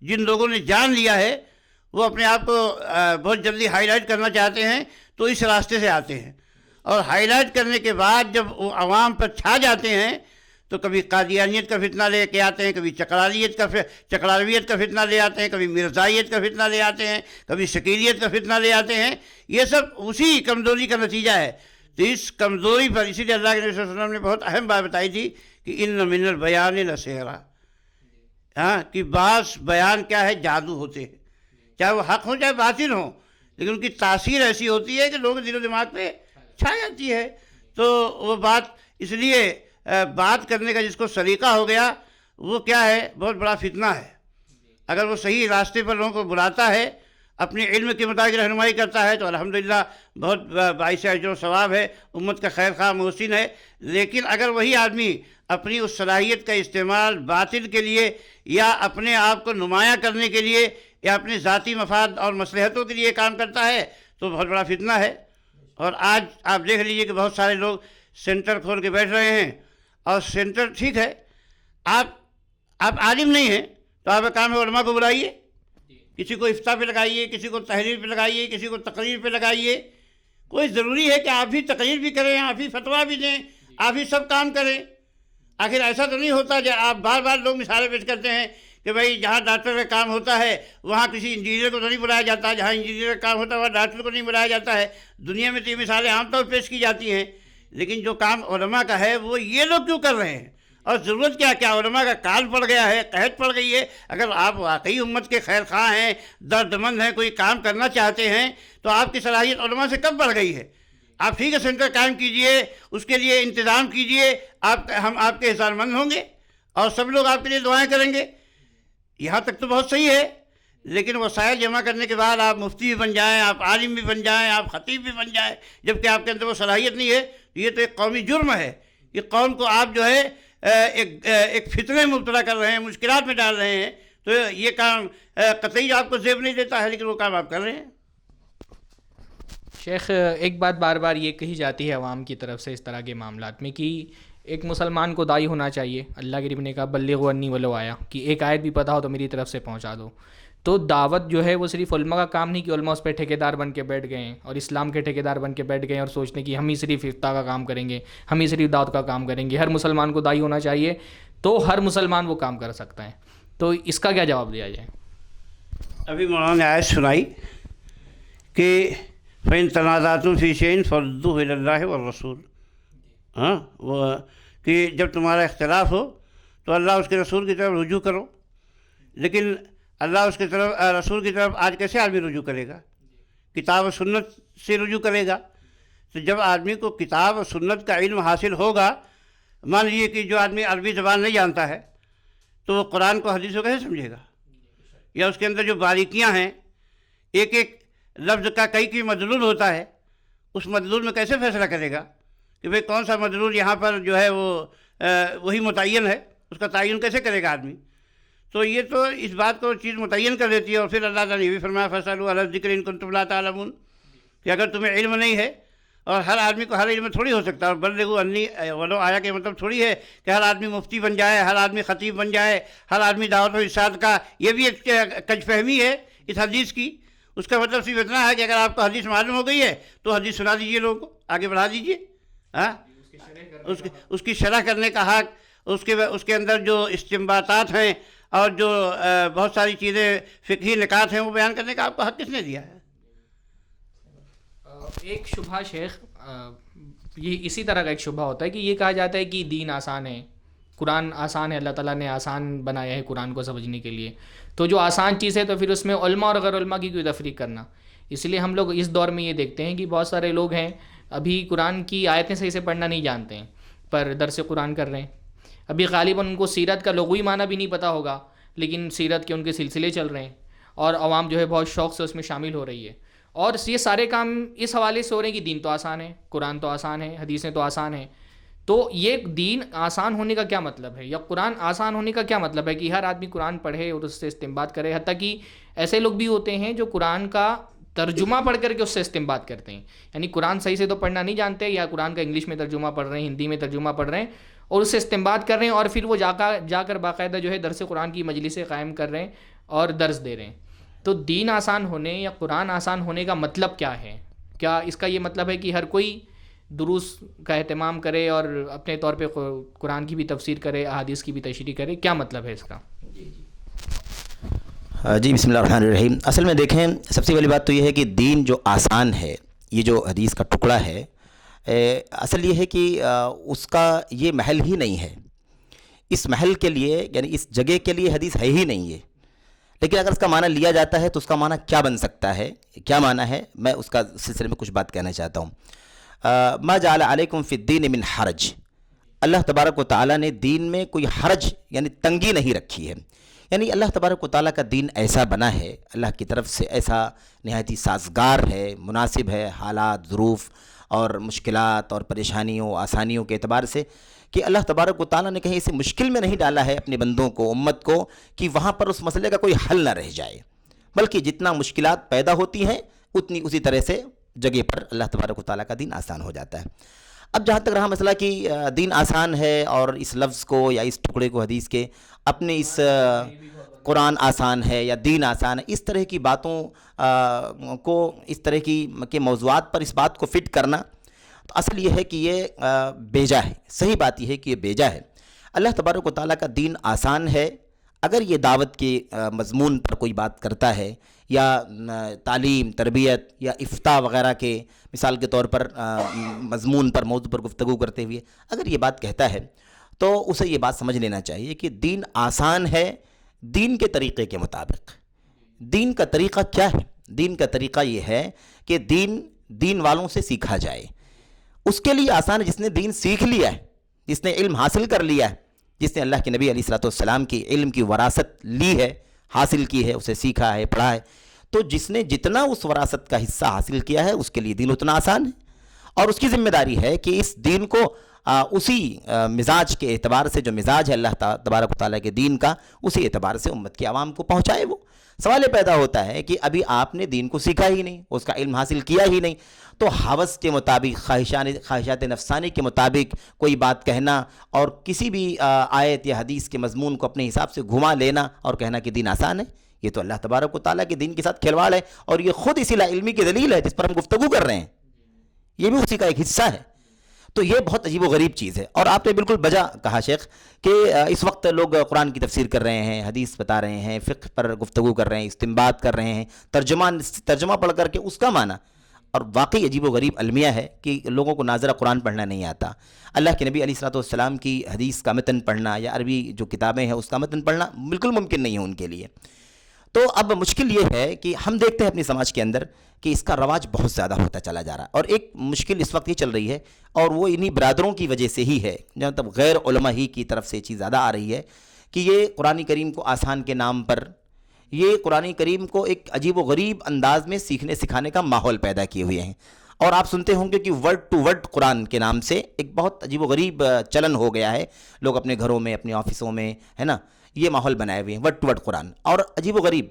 جن لوگوں نے جان لیا ہے وہ اپنے آپ کو بہت جلدی ہائی لائٹ کرنا چاہتے ہیں، تو اس راستے سے آتے ہیں، اور ہائی لائٹ کرنے کے بعد جب وہ عوام پر چھا جاتے ہیں تو کبھی قادیانیت کا فتنہ لے کے آتے ہیں، کبھی چکراویت کا فتنہ لے آتے ہیں، کبھی مرزائیت کا فتنہ لے آتے ہیں، کبھی شکیلیت کا فتنہ لے آتے ہیں۔ یہ سب اسی کمزوری کا نتیجہ ہے۔ تو اس کمزوری پر اسی لیے اللہ کے نبی صلی اللہ علیہ وسلم نے بہت اہم بات بتائی تھی کہ ان من البیان لسحرا، کہ بعض بیان کیا ہے، جادو ہوتے ہیں، چاہے وہ حق ہو چاہے باطل ہو، لیکن ان کی تاثیر ایسی ہوتی ہے کہ لوگوں کے دل و دماغ پہ چھا جاتی ہے۔ تو وہ بات اس لیے بات کرنے کا جس کو سلیقہ ہو گیا وہ کیا ہے، بہت بڑا فتنہ ہے۔ اگر وہ صحیح راستے پر لوگوں کو بلاتا ہے، اپنے علم کے مطابق رہنمائی کرتا ہے تو الحمدللہ بہت باعث اجر و ثواب ہے، امت کا خیر خواہ محسن ہے۔ لیکن اگر وہی آدمی اپنی اس صلاحیت کا استعمال باطل کے لیے یا اپنے آپ کو نمایاں کرنے کے لیے یا اپنے ذاتی مفاد اور مصلحتوں کے لیے کام کرتا ہے تو بہت بڑا فتنہ ہے۔ اور آج آپ دیکھ لیجئے کہ بہت سارے لوگ سینٹر کھول کے بیٹھ رہے ہیں، اور سینٹر ٹھیک ہے، آپ عالم نہیں ہیں تو آپ کا کام ہے علماء کو بلائیے، کسی کو افتاء پہ لگائیے، کسی کو تحریر پہ لگائیے، کسی کو تقریر پہ لگائیے۔ کوئی ضروری ہے کہ آپ بھی تقریر بھی کریں، آپ ہی فتویٰ بھی دیں، آپ ہی سب کام کریں؟ آخر ایسا تو نہیں ہوتا کہ آپ بار بار لوگ مثالیں پیش کرتے ہیں کہ بھائی جہاں ڈاکٹر کا کام ہوتا ہے وہاں کسی انجینئر کو تو نہیں بلایا جاتا، جہاں انجینئر کا کام ہوتا ہے وہاں ڈاکٹر کو نہیں بلایا جاتا ہے۔ دنیا میں تو یہ مثالیں عام طور پر پیش کی جاتی ہیں، لیکن جو کام علماء کا ہے وہ یہ لوگ کیوں کر رہے ہیں؟ اور ضرورت کیا علماء کا کال پڑ گیا ہے، قحط پڑ گئی ہے۔ اگر آپ واقعی امت کے خیر خواہ ہیں، درد مند ہیں، کوئی کام کرنا چاہتے ہیں تو آپ کی صلاحیت علماء سے کب بڑھ گئی ہے؟ آپ ٹھیک ہے سینٹر قائم کیجئے، اس کے لیے انتظام کیجئے، ہم آپ کے احسان مند ہوں گے اور سب لوگ آپ کے لیے دعائیں کریں گے، یہاں تک تو بہت صحیح ہے۔ لیکن وسائل جمع کرنے کے بعد آپ مفتی بھی بن جائیں، آپ عالم بھی بن جائیں، آپ خطیب بھی بن جائیں، جبکہ آپ کے اندر وہ صلاحیت نہیں ہے، یہ تو ایک قومی جرم ہے کہ قوم کو آپ جو ہے ایک فتنے میں مبتلا کر رہے ہیں، مشکلات میں ڈال رہے ہیں۔ تو یہ کام قطعی آپ کو زیب نہیں دیتا ہے، لیکن وہ کام آپ کر رہے ہیں۔ شیخ، ایک بات بار بار یہ کہی جاتی ہے عوام کی طرف سے اس طرح کے معاملات میں کہ ایک مسلمان کو داعی ہونا چاہیے، اللہ کے نبی نے کہا بلغوا انی ولو آیا، کہ ایک آیت بھی پتہ ہو تو میری طرف سے پہنچا دو۔ تو دعوت جو ہے وہ صرف علماء کا کام نہیں کہ علماء اس پہ ٹھیکیدار بن کے بیٹھ گئے ہیں اور اسلام کے ٹھیکیدار بن کے بیٹھ گئے ہیں اور سوچنے کہ ہم ہی صرف افتاء کا کام کریں گے، ہم ہی صرف دعوت کا کام کریں گے۔ ہر مسلمان کو داعی ہونا چاہیے، تو ہر مسلمان وہ کام کر سکتا ہے۔ تو اس کا کیا جواب دیا جائے؟ ابھی مولانا نے آیت سنائی کہ فَإِن تَنَازَعْتُمْ فِي شَيْءٍ فَرُدُّوهُ إِلَى اللَّهِ وَالرَّسُولِ، وہ کہ جب تمہارا اختلاف ہو تو اللہ اس کے رسول کی طرف رجوع کرو۔ لیکن اللہ اس کی طرف، رسول کی طرف آج کیسے آدمی رجوع کرے گا؟ کتاب و سنت سے رجوع کرے گا۔ تو جب آدمی کو کتاب و سنت کا علم حاصل ہوگا، مان لیجیے کہ جو آدمی عربی زبان نہیں جانتا ہے تو وہ قرآن کو حدیث کو کیسے سمجھے گا؟ یا اس کے اندر جو باریکیاں ہیں، ایک ایک لفظ کا کئی مدلول ہوتا ہے، اس مدلول میں کیسے فیصلہ کرے گا کہ بھئی کون سا مدلول یہاں پر جو ہے وہ وہی متعین ہے، اس کا تعین کیسے کرے گا آدمی؟ تو یہ تو اس بات کو چیز متعین کر دیتی ہے. اور پھر اللہ تعالیٰ نے یہ بھی فرمایا فَاسْأَلُوا أَهْلَ الذِّكْرِ إِن كُنتُمْ لَا تَعْلَمُونَ کہ اگر تمہیں علم نہیں ہے، اور ہر آدمی کو ہر علم تھوڑی ہو سکتا ہے، اور بلغوا عنی ولو آیا کہ مطلب تھوڑی ہے کہ ہر آدمی مفتی بن جائے، ہر آدمی خطیب بن جائے، ہر آدمی دعوت و ارشاد کا. یہ بھی ایک کج فہمی ہے اس حدیث کی. اس کا مطلب صرف اتنا ہے کہ اگر آپ کو حدیث معلوم ہو گئی ہے تو حدیث سنا دیجئے، لوگوں کو آگے بڑھا دیجئے. ہاں، اس کی شرح کرنے کا حق، اس کے اندر جو استنباطات ہیں اور جو بہت ساری چیزیں فقہی نکات ہیں وہ بیان کرنے کا آپ کو حق کس نے دیا ہے؟ ایک شبہ شیخ، یہ اسی طرح کا ایک شبہ ہوتا ہے کہ یہ کہا جاتا ہے کہ دین آسان ہے، قرآن آسان ہے، اللہ تعالیٰ نے آسان بنایا ہے قرآن کو سمجھنے کے لیے. تو جو آسان چیز ہے تو پھر اس میں علماء اور غیر علماء کی کوئی تفریق کرنا. اس لیے ہم لوگ اس دور میں یہ دیکھتے ہیں کہ بہت سارے لوگ ہیں ابھی قرآن کی آیتیں صحیح سے پڑھنا نہیں جانتے ہیں، پر درس قرآن کر رہے ہیں. ابھی غالباً ان کو سیرت کا لغوی معنی بھی نہیں پتہ ہوگا، لیکن سیرت کے ان کے سلسلے چل رہے ہیں اور عوام جو ہے بہت شوق سے اس میں شامل ہو رہی ہے. اور یہ سارے کام اس حوالے سے ہو رہے ہیں کہ دین تو آسان ہے، قرآن تو آسان ہے، حدیثیں تو آسان ہیں. تو یہ دین آسان ہونے کا کیا مطلب ہے، یا قرآن آسان ہونے کا کیا مطلب ہے کہ ہر آدمی قرآن پڑھے اور اس سے استنباط کرے؟ حتیٰ کہ ایسے لوگ بھی ہوتے ہیں جو قرآن کا ترجمہ پڑھ کر کے اس سے استنباط کرتے ہیں. یعنی قرآن صحیح سے تو پڑھنا نہیں جانتے، یا قرآن کا انگلش میں ترجمہ پڑھ رہے ہیں، ہندی میں ترجمہ پڑھ رہے ہیں اور اس سے استنباط کر رہے ہیں، اور پھر وہ جا کر باقاعدہ جو ہے درس قرآن کی مجلسیں قائم کر رہے ہیں اور درس دے رہے ہیں. تو دین آسان ہونے یا قرآن آسان ہونے کا مطلب کیا ہے؟ کیا اس کا یہ مطلب ہے کہ ہر کوئی دروس کا اہتمام کرے اور اپنے طور پہ قرآن کی بھی تفسیر کرے، احادیث کی بھی تشریح کرے؟ کیا مطلب ہے اس کا؟ جی بسم اللہ الرحمن الرحیم. اصل میں دیکھیں، سب سے پہلی بات تو یہ ہے کہ دین جو آسان ہے، یہ جو حدیث کا ٹکڑا ہے، اصل یہ ہے کہ اس کا یہ محل ہی نہیں ہے. اس محل کے لیے، یعنی اس جگہ کے لیے حدیث ہے ہی نہیں ہے. لیکن اگر اس کا معنی لیا جاتا ہے تو اس کا معنی کیا بن سکتا ہے، کیا معنی ہے، میں اس کا سلسلے میں کچھ بات کہنا چاہتا ہوں. ما جعل علیکم فی الدین من حرج. اللہ تبارک و تعالیٰ نے دین میں کوئی حرج یعنی تنگی نہیں رکھی ہے. یعنی اللہ تبارک و تعالیٰ کا دین ایسا بنا ہے، اللہ کی طرف سے ایسا نہایت ہی سازگار ہے، مناسب ہے حالات، ظروف اور مشکلات اور پریشانیوں آسانیوں کے اعتبار سے، کہ اللہ تبارک و تعالیٰ نے کہیں اسے مشکل میں نہیں ڈالا ہے اپنے بندوں کو، امت کو، کہ وہاں پر اس مسئلے کا کوئی حل نہ رہ جائے. بلکہ جتنا مشکلات پیدا ہوتی ہیں اسی طرح سے جگہ پر اللہ تبارک و تعالیٰ کا دین آسان ہو جاتا ہے. اب جہاں تک رہا مسئلہ کہ دین آسان ہے اور اس لفظ کو یا اس ٹکڑے کو حدیث کے اپنے اس قرآن آسان ہے یا دین آسان ہے، اس طرح کی باتوں کو، اس طرح کے موضوعات پر اس بات کو فٹ کرنا، تو اصل یہ ہے کہ یہ بیجا ہے. صحیح بات یہ ہے کہ یہ بیجا ہے. اللہ تبارک و تعالیٰ کا دین آسان ہے اگر یہ دعوت کے مضمون پر کوئی بات کرتا ہے، یا تعلیم، تربیت یا افتاء وغیرہ کے مثال کے طور پر مضمون پر، موضوع پر گفتگو کرتے ہوئے اگر یہ بات کہتا ہے تو اسے یہ بات سمجھ لینا چاہیے کہ دین آسان ہے دین کے طریقے کے مطابق. دین کا طریقہ کیا ہے؟ دین کا طریقہ یہ ہے کہ دین والوں سے سیکھا جائے. اس کے لیے آسان ہے جس نے دین سیکھ لیا ہے، جس نے علم حاصل کر لیا ہے، جس نے اللہ کے نبی علیہ الصلوۃ والسلام کی علم کی وراثت لی ہے، حاصل کی ہے، اسے سیکھا ہے، پڑھا ہے. تو جس نے جتنا اس وراثت کا حصہ حاصل کیا ہے اس کے لیے دین اتنا آسان ہے، اور اس کی ذمہ داری ہے کہ اس دین کو اسی مزاج کے اعتبار سے، جو مزاج ہے اللہ تبارک و تعالیٰ کے دین کا، اسی اعتبار سے امت کے عوام کو پہنچائے. وہ سوال پیدا ہوتا ہے کہ ابھی آپ نے دین کو سیکھا ہی نہیں، اس کا علم حاصل کیا ہی نہیں، تو ہوس کے مطابق، خواہشات نفسانی کے مطابق کوئی بات کہنا اور کسی بھی آیت یا حدیث کے مضمون کو اپنے حساب سے گھما لینا اور کہنا کہ دین آسان ہے، یہ تو اللہ تبارک و تعالیٰ کے دین کے ساتھ کھلواڑ ہے. اور یہ خود اسی لا علمی کی دلیل ہے جس پر ہم گفتگو کر رہے ہیں، یہ بھی اسی کا ایک حصہ ہے. تو یہ بہت عجیب و غریب چیز ہے. اور آپ نے بالکل بجا کہا شیخ کہ اس وقت لوگ قرآن کی تفسیر کر رہے ہیں، حدیث بتا رہے ہیں، فقہ پر گفتگو کر رہے ہیں، استنباط کر رہے ہیں، ترجمہ پڑھ کر کے اس کا معنی. اور واقعی عجیب و غریب المیہ ہے کہ لوگوں کو ناظرہ قرآن پڑھنا نہیں آتا. اللہ کے نبی علیہ الصلوۃ والسلام کی حدیث کا متن پڑھنا یا عربی جو کتابیں ہیں اس کا متن پڑھنا بالکل ممکن نہیں ہے ان کے لیے. تو اب مشکل یہ ہے کہ ہم دیکھتے ہیں اپنی سماج کے اندر کہ اس کا رواج بہت زیادہ ہوتا چلا جا رہا ہے. اور ایک مشکل اس وقت یہ چل رہی ہے، اور وہ انہی برادروں کی وجہ سے ہی ہے، مطلب غیر علماء ہی کی طرف سے یہ چیز زیادہ آ رہی ہے کہ یہ قرآن کریم کو آسان کے نام پر یہ قرآن کریم کو ایک عجیب و غریب انداز میں سیکھنے سکھانے کا ماحول پیدا کیے ہوئے ہیں. اور آپ سنتے ہوں گے کہ ورڈ ٹو ورڈ قرآن کے نام سے ایک بہت عجیب و غریب چلن ہو گیا ہے. لوگ اپنے گھروں میں، اپنے آفسوں میں، ہے نا، یہ ماحول بنائے ہوئے ہیں ورڈ ٹو ورڈ قرآن. اور عجیب و غریب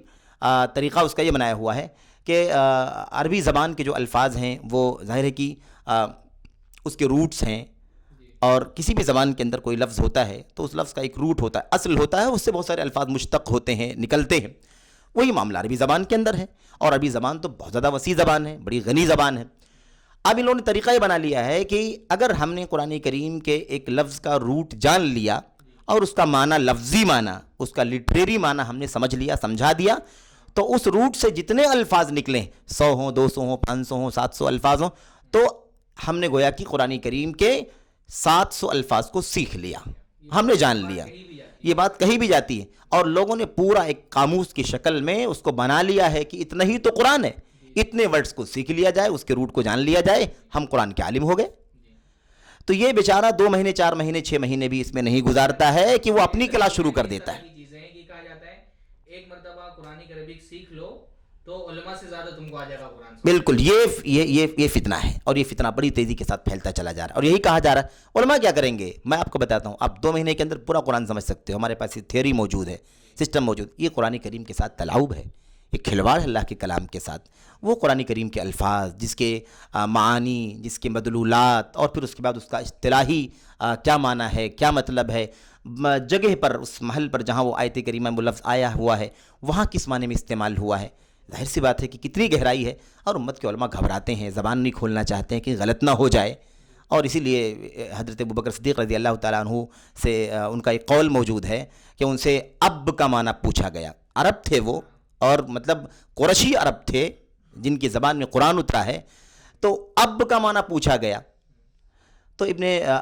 طریقہ اس کا یہ بنایا ہوا ہے کہ عربی زبان کے جو الفاظ ہیں وہ ظاہر ہے کہ اس کے روٹس ہیں، اور کسی بھی زبان کے اندر کوئی لفظ ہوتا ہے تو اس لفظ کا ایک روٹ ہوتا ہے، اصل ہوتا ہے، اس سے بہت سارے الفاظ مشتق ہوتے ہیں، نکلتے ہیں. وہی معاملہ عربی زبان کے اندر ہے، اور عربی زبان تو بہت زیادہ وسیع زبان ہے، بڑی غنی زبان ہے. اب ان لوگوں نے طریقہ یہ بنا لیا ہے کہ اگر ہم نے قرآن کریم کے ایک لفظ کا روٹ جان لیا اور اس کا معنی، لفظی معنی، اس کا لٹریری معنی ہم نے سمجھ لیا، سمجھا دیا، تو اس روٹ سے جتنے الفاظ نکلیں، 100 ہوں، 200 ہوں، 500 ہوں، 700 الفاظ ہوں، تو ہم نے گویا کہ قرآن کریم کے 700 الفاظ کو سیکھ لیا، ہم نے جان لیا. یہ بات کہیں بھی جاتی ہے، اور لوگوں نے پورا ایک قاموس کی شکل میں اس کو بنا لیا ہے کہ اتنا ہی تو قرآن ہے، اتنے ورڈز کو سیکھ لیا جائے، اس کے روٹ کو جان لیا جائے، ہم قرآن کے عالم ہو گئے. تو یہ بیچارہ 2 مہینے، 4 مہینے، 6 مہینے بھی اس میں نہیں گزارتا ہے کہ وہ اپنی کلاس شروع کر دیتا ہے. کہا جاتا ہے ایک مرتبہ قرآن کی عربک سیکھ لو تو علماء سے زیادہ تم کو آ جائے گا قرآن. بالکل، یہ فتنہ ہے، اور یہ فتنہ بڑی تیزی کے ساتھ پھیلتا چلا جا رہا ہے. اور یہی کہا جا رہا ہے علماء کیا کریں گے. میں آپ کو بتاتا ہوں، آپ 2 مہینے کے اندر پورا قرآن سمجھ سکتے ہو، ہمارے پاس یہ تھیوری موجود ہے، سسٹم موجود. یہ قرآن کریم کے ساتھ تلاعب ہے، ایک کھلواڑ ہے اللہ کے کلام کے ساتھ. وہ قرآن کریم کے الفاظ، جس کے معانی، جس کے مدلولات، اور پھر اس کے بعد اس کا اصطلاحی کیا معنی ہے، کیا مطلب ہے، جگہ پر، اس محل پر جہاں وہ آیت کریمہ وہ لفظ آیا ہوا ہے وہاں کس معنی میں استعمال ہوا ہے. ظاہر سی بات ہے کہ کتنی گہرائی ہے، اور امت کے علماء گھبراتے ہیں، زبان نہیں کھولنا چاہتے ہیں کہ غلط نہ ہو جائے. اور اسی لیے حضرت ابوبکر صدیق رضی اللہ تعالیٰ عنہ سے ان کا ایک قول موجود ہے کہ ان سے اب کا معنی پوچھا گیا. عرب تھے وہ، اور مطلب قریشی عرب تھے جن کی زبان میں قرآن اترا ہے، تو اب کا معنی پوچھا گیا. تو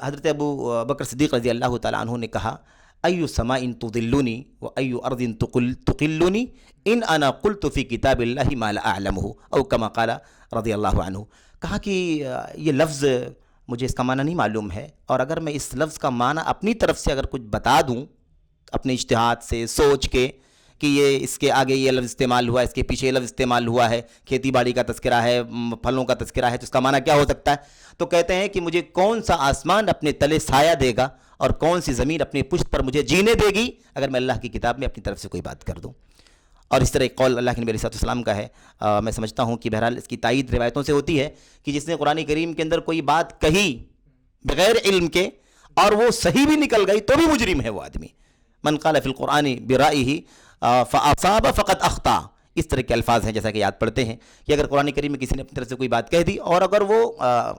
حضرت ابو بکر صدیق رضی اللہ تعالیٰ عنہ نے کہا، ایو سماء تضلنی و ایو ارض تقلنی ان انا قلت فی کتاب اللہ ما لا اعلمہ او کما قال رضی اللہ عنہ. کہا کہ یہ لفظ مجھے اس کا معنی نہیں معلوم ہے، اور اگر میں اس لفظ کا معنی اپنی طرف سے اگر کچھ بتا دوں، اپنے اجتہاد سے سوچ کے کہ یہ اس کے آگے یہ لفظ استعمال ہوا ہے، اس کے پیچھے یہ لفظ استعمال ہوا ہے، کھیتی باڑی کا تذکرہ ہے، پھلوں کا تذکرہ ہے، تو اس کا معنی کیا ہو سکتا ہے. تو کہتے ہیں کہ مجھے کون سا آسمان اپنے تلے سایہ دے گا اور کون سی زمین اپنی پشت پر مجھے جینے دے گی اگر میں اللہ کی کتاب میں اپنی طرف سے کوئی بات کر دوں. اور اس طرح ایک قول اللہ کے نبی علیہ السلام کا ہے. میں سمجھتا ہوں کہ بہرحال اس کی تائید روایتوں سے ہوتی ہے کہ جس نے قرآن کریم کے اندر کوئی بات کہی بغیر علم کے اور وہ صحیح بھی نکل گئی تو بھی مجرم ہے وہ آدمی. من قال فی القرآن برائہ فاصاب فقد اخطا. اس طرح کے الفاظ ہیں جیسا کہ یاد پڑھتے ہیں کہ اگر قرآن کریم میں کسی نے اپنی طرف سے کوئی بات کہہ دی اور اگر وہ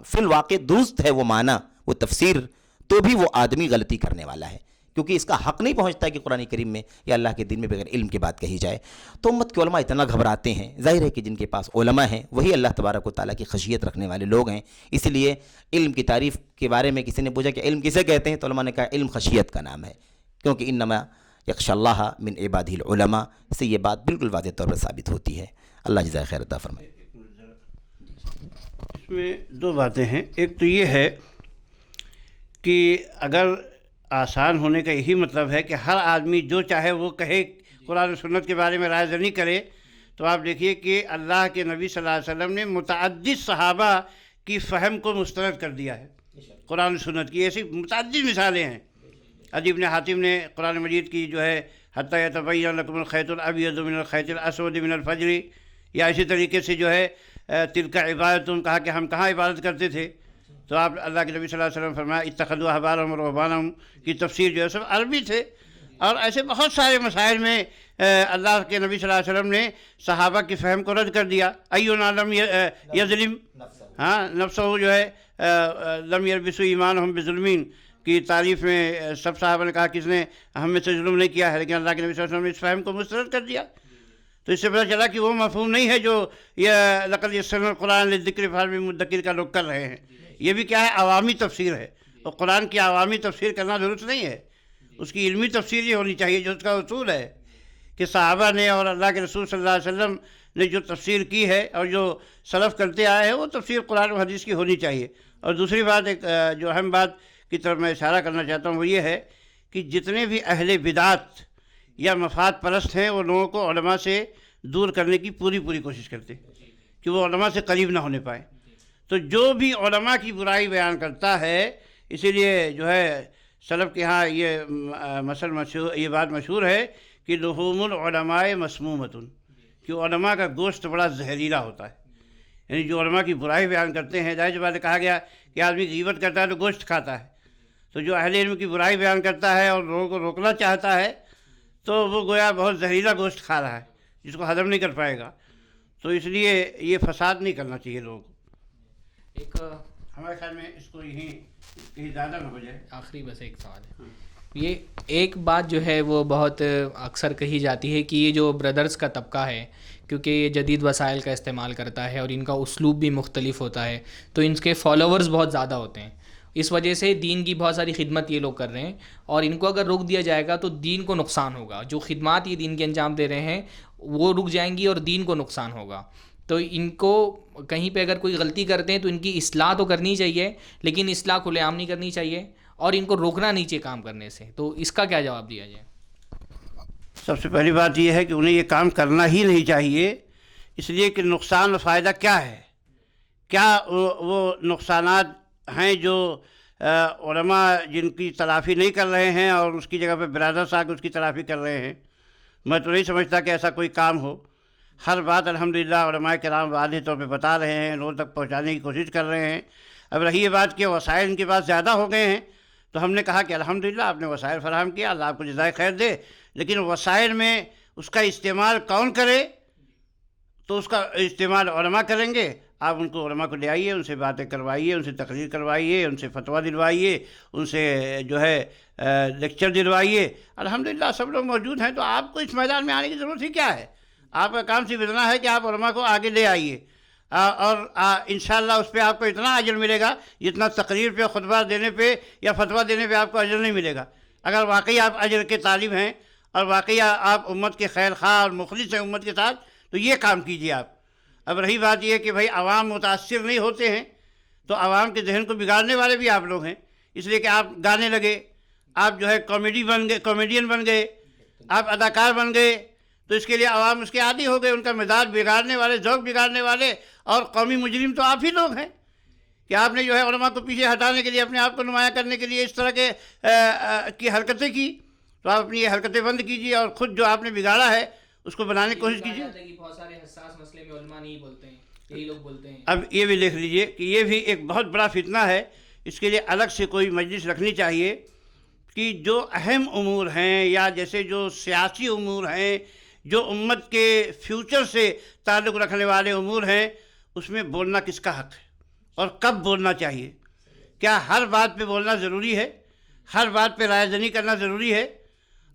فی الواقع درست ہے وہ معنی، وہ تفسیر، تو بھی وہ آدمی غلطی کرنے والا ہے، کیونکہ اس کا حق نہیں پہنچتا کہ قرآن کریم میں یا اللہ کے دین میں بغیر علم کی بات کہی جائے. تو امت کے علماء اتنا گھبراتے ہیں. ظاہر ہے کہ جن کے پاس علماء ہیں وہی اللہ تبارک و تعالیٰ کی خشیت رکھنے والے لوگ ہیں. اسی لیے علم کی تعریف کے بارے میں کسی نے پوچھا کہ علم کسے کہتے ہیں، تو علماء نے کہا علم خشیت کا نام ہے، کیونکہ انما یخشی اللہ من عبادہ العلماء سے یہ بات بالکل واضح طور پر ثابت ہوتی ہے. اللہ جزائے خیر عطا فرمائے. اس میں 2 باتیں ہیں. ایک تو یہ ہے کہ اگر آسان ہونے کا یہی مطلب ہے کہ ہر آدمی جو چاہے وہ کہے، قرآن و سنت کے بارے میں رائے زنی کرے، تو آپ دیکھیے کہ اللہ کے نبی صلی اللہ علیہ وسلم نے متعدد صحابہ کی فہم کو مسترد کر دیا ہے قرآن و سنت کی. ایسی متعدد مثالیں ہیں. عدی بن حاتم نے قرآن مجید کی جو ہے حتی یتبین لکم الخیط الابیض من الخیط الاسود من الفجر، یا اسی طریقے سے جو ہے تلک عبادت، کہا کہ ہم کہاں عبادت کرتے تھے، تو آپ اللہ کے نبی صلی اللہ علیہ وسلم فرمایا اتخذوا احبارهم ورهبانهم کی تفسیر جو ہے سب عربی تھے. اور ایسے بہت سارے مسائل میں اللہ کے نبی صلی اللہ علیہ وسلم نے صحابہ کی فہم کو رد کر دیا. اینا لم یظلم نفسہ جو ہے لم یلبسوا ایمانهم بظلم کی تعریف میں سب صحابہ نے کہا کس نے ہم میں سے ظلم نہیں کیا ہے، لیکن اللہ کے نبی صلی اللہ علیہ وسلم نے اس فہم کو مسترد کر دیا. تو اس سے پتہ چلا کہ وہ مفہوم نہیں ہے جو یہ لقد یسرنا القرآن للذکر فہل من مدکر کا لوگ کر رہے ہیں. یہ بھی کیا ہے، عوامی تفسیر ہے، اور قرآن کی عوامی تفسیر کرنا درست نہیں ہے. اس کی علمی تفسیر یہ ہونی چاہیے جو اس کا اصول ہے کہ صحابہ نے اور اللہ کے رسول صلی اللہ علیہ وسلم نے جو تفسیر کی ہے اور جو سلف کرتے آئے ہیں وہ تفسیر قرآن و حدیث کی ہونی چاہیے. اور دوسری بات، ایک جو اہم بات کی طرف میں اشارہ کرنا چاہتا ہوں وہ یہ ہے کہ جتنے بھی اہل بدعت یا مفاد پرست ہیں وہ لوگوں کو علماء سے دور کرنے کی پوری کوشش کرتے ہیں کہ وہ علماء سے قریب نہ ہونے پائے. تو جو بھی علماء کی برائی بیان کرتا ہے، اسی لیے جو ہے سلف کے ہاں یہ یہ بات مشہور ہے کہ لحوم العلماء مسمومۃ، کہ علماء کا گوشت بڑا زہریلا ہوتا ہے. یعنی جو علماء کی برائی بیان کرتے ہیں، ظاہر سی بات ہے کہا گیا کہ آدمی غیبت کرتا ہے تو گوشت کھاتا ہے، تو جو اہل علم کی برائی بیان کرتا ہے اور لوگوں کو روکنا چاہتا ہے تو وہ گویا بہت زہریلا گوشت کھا رہا ہے جس کو ہضم نہیں کر پائے گا. تو اس لیے یہ فساد نہیں کرنا چاہیے لوگوں کو. ایک ہمارے خیال میں اس کو یہیں کہیں زیادہ نہ ہو جائے. آخری بس ایک سوال ہے. یہ ایک بات جو ہے وہ بہت اکثر کہی جاتی ہے کہ یہ جو بردرز کا طبقہ ہے، کیونکہ یہ جدید وسائل کا استعمال کرتا ہے اور ان کا اسلوب بھی مختلف ہوتا ہے، تو ان کے فالوورز بہت زیادہ ہوتے ہیں. اس وجہ سے دین کی بہت ساری خدمت یہ لوگ کر رہے ہیں، اور ان کو اگر روک دیا جائے گا تو دین کو نقصان ہوگا. جو خدمات یہ دین کے انجام دے رہے ہیں وہ رک جائیں گی اور دین کو نقصان ہوگا. تو ان کو کہیں پہ اگر کوئی غلطی کرتے ہیں تو ان کی اصلاح تو کرنی چاہیے، لیکن اصلاح کھلے عام نہیں کرنی چاہیے، اور ان کو روکنا نہیں چاہیے کام کرنے سے. تو اس کا کیا جواب دیا جائے؟ سب سے پہلی بات یہ ہے کہ انہیں یہ کام کرنا ہی نہیں چاہیے، اس لیے کہ نقصان و فائدہ کیا ہے، کیا وہ نقصانات ہیں جو علماء جن کی تلافی نہیں کر رہے ہیں اور اس کی جگہ پہ برادرز آ کے اس کی تلافی کر رہے ہیں. میں تو نہیں سمجھتا کہ ایسا کوئی کام ہو. ہر بات الحمدللہ علماء کرام واضح طور پہ بتا رہے ہیں، لوگوں تک پہنچانے کی کوشش کر رہے ہیں. اب رہی یہ بات کہ وسائل ان کے پاس زیادہ ہو گئے ہیں، تو ہم نے کہا کہ الحمدللہ آپ نے وسائل فراہم کیا، اللہ آپ کو جزائے خیر دے، لیکن وسائل میں اس کا استعمال کون کرے؟ تو اس کا استعمال علماء کریں گے. آپ ان کو علماء کو لے آئیے، ان سے باتیں کروائیے، ان سے تقریر کروائیے، ان سے فتویٰ دلوائیے، ان سے جو ہے لیکچر دلوائیے. الحمدللہ سب لوگ موجود ہیں، تو آپ کو اس میدان میں آنے کی ضرورت ہی کیا ہے؟ آپ کا کام صرف اتنا ہے کہ آپ علماء کو آگے لے آئیے، اور انشاءاللہ اس پہ آپ کو اتنا اجر ملے گا جتنا تقریر پہ، خطبہ دینے پہ یا فتویٰ دینے پہ آپ کو اجر نہیں ملے گا. اگر واقعی آپ اجر کے طالب ہیں اور واقعی آپ امت کے خیر خواہ اور مخلص ہیں امت کے ساتھ، تو یہ کام کیجیے آپ. اب رہی بات یہ کہ بھائی عوام متاثر نہیں ہوتے ہیں، تو عوام کے ذہن کو بگاڑنے والے بھی آپ لوگ ہیں، اس لیے کہ آپ گانے لگے، آپ جو ہے کامیڈین بن گئے، آپ اداکار بن گئے، تو اس کے لیے عوام اس کے عادی ہو گئے. ان کا مزاج بگاڑنے والے، ذوق بگاڑنے والے اور قومی مجرم تو آپ ہی لوگ ہیں کہ آپ نے جو ہے علماء کو پیچھے ہٹانے کے لیے، اپنے آپ کو نمایاں کرنے کے لیے اس طرح کی حرکتیں کی. تو آپ اپنی یہ حرکتیں بند کیجیے اور خود جو آپ نے بگاڑا ہے اس کو بنانے کی کوشش کیجیے. بہت سارے حساس مسئلے میں علماء نہیں بولتے ہیں، یہی لوگ بولتے ہیں. اب یہ بھی دیکھ لیجئے کہ یہ بھی ایک بہت بڑا فتنہ ہے. اس کے لیے الگ سے کوئی مجلس رکھنی چاہیے کہ جو اہم امور ہیں، یا جیسے جو سیاسی امور ہیں، جو امت کے فیوچر سے تعلق رکھنے والے امور ہیں، اس میں بولنا کس کا حق ہے اور کب بولنا چاہیے. کیا ہر بات پہ بولنا ضروری ہے؟ ہر بات پہ رائے دہی کرنا ضروری ہے؟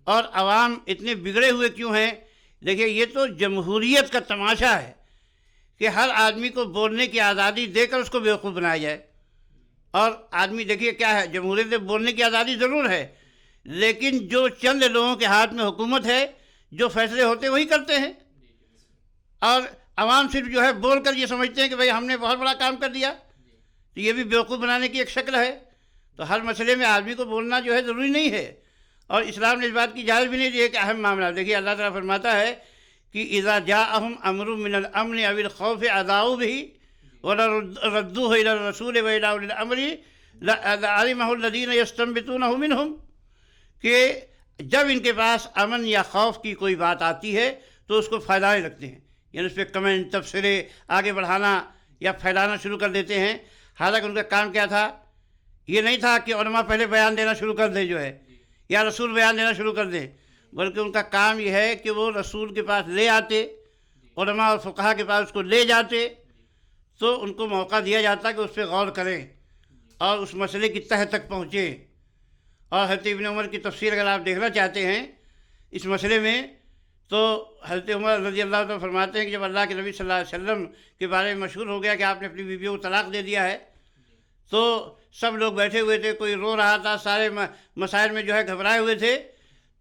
اور عوام اتنے بگڑے ہوئے کیوں ہیں؟ دیکھیے یہ تو جمہوریت کا تماشا ہے کہ ہر آدمی کو بولنے کی آزادی دے کر اس کو بیوقوف بنایا جائے. اور آدمی دیکھیے کیا ہے، جمہوریت میں بولنے کی آزادی ضرور ہے، لیکن جو چند لوگوں کے ہاتھ میں حکومت ہے، جو فیصلے ہوتے وہی کرتے ہیں، اور عوام صرف جو ہے بول کر یہ سمجھتے ہیں کہ بھئی ہم نے بہت بڑا کام کر دیا. تو یہ بھی بیوقوف بنانے کی ایک شکل ہے. تو ہر مسئلے میں آدمی کو بولنا جو ہے ضروری نہیں ہے، اور اسلام نے اس بات کی اجازت بھی نہیں دی ہے کہ اہم معاملہ. دیکھیے اللہ تعالیٰ فرماتا ہے کہ اذا جاءہم امر من الامن او الخوف اذاعوا به وردوه الى الرسول والى اولي الامر لعلمه الذين يستنبطونه منهم. کہ جب ان کے پاس امن یا خوف کی کوئی بات آتی ہے تو اس کو پھیلانے لگتے ہیں، یعنی اس پہ کمنٹ، تبصرے آگے بڑھانا یا پھیلانا شروع کر دیتے ہیں. حالانکہ ان کا کام کیا تھا؟ یہ نہیں تھا کہ علماء پہلے بیان دینا شروع کر دیں جو ہے، یا رسول بیان دینا شروع کر دیں، بلکہ ان کا کام یہ ہے کہ وہ رسول کے پاس لے آتے، علماء اور فقہاء کے پاس اس کو لے جاتے، تو ان کو موقع دیا جاتا کہ اس پہ غور کریں اور اس مسئلے کی تہہ تک پہنچیں. اور حضرت ابن عمر کی تفسیر اگر آپ دیکھنا چاہتے ہیں اس مسئلے میں، تو حضرت عمر رضی اللہ عنہ فرماتے ہیں کہ جب اللہ کے نبی صلی اللہ علیہ وسلم کے بارے میں مشہور ہو گیا کہ آپ نے اپنی بیویوں کو طلاق دے دیا ہے، تو سب لوگ بیٹھے ہوئے تھے، کوئی رو رہا تھا، سارے مسائل میں جو ہے گھبرائے ہوئے تھے.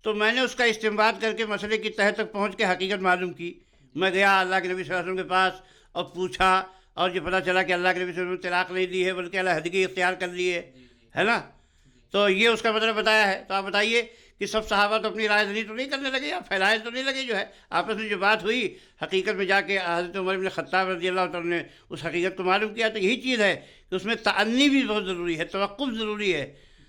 تو میں نے اس کا استنباط کر کے مسئلے کی تہہ تک پہنچ کے حقیقت معلوم کی. میں گیا اللہ کے نبی صلی اللہ علیہ وسلم کے پاس اور پوچھا، اور یہ پتہ چلا کہ اللہ کے نبی صلی اللہ علیہ وسلم نے طلاق نہیں دی ہے بلکہ علیحدگی اختیار کر لی ہے نا. تو یہ اس کا مطلب بتایا ہے. تو آپ بتائیے کہ سب صحابہ تو اپنی رائے دہی تو نہیں کرنے لگے، آپ پھیلائے تو نہیں لگے، جو ہے آپس میں جو بات ہوئی حقیقت میں جا کے حضرت عمر بن خطاب رضی اللہ تعالیٰ نے اس حقیقت کو معلوم کیا. تو یہی چیز ہے کہ اس میں تعنی بھی بہت ضروری ہے، توقف ضروری ہے،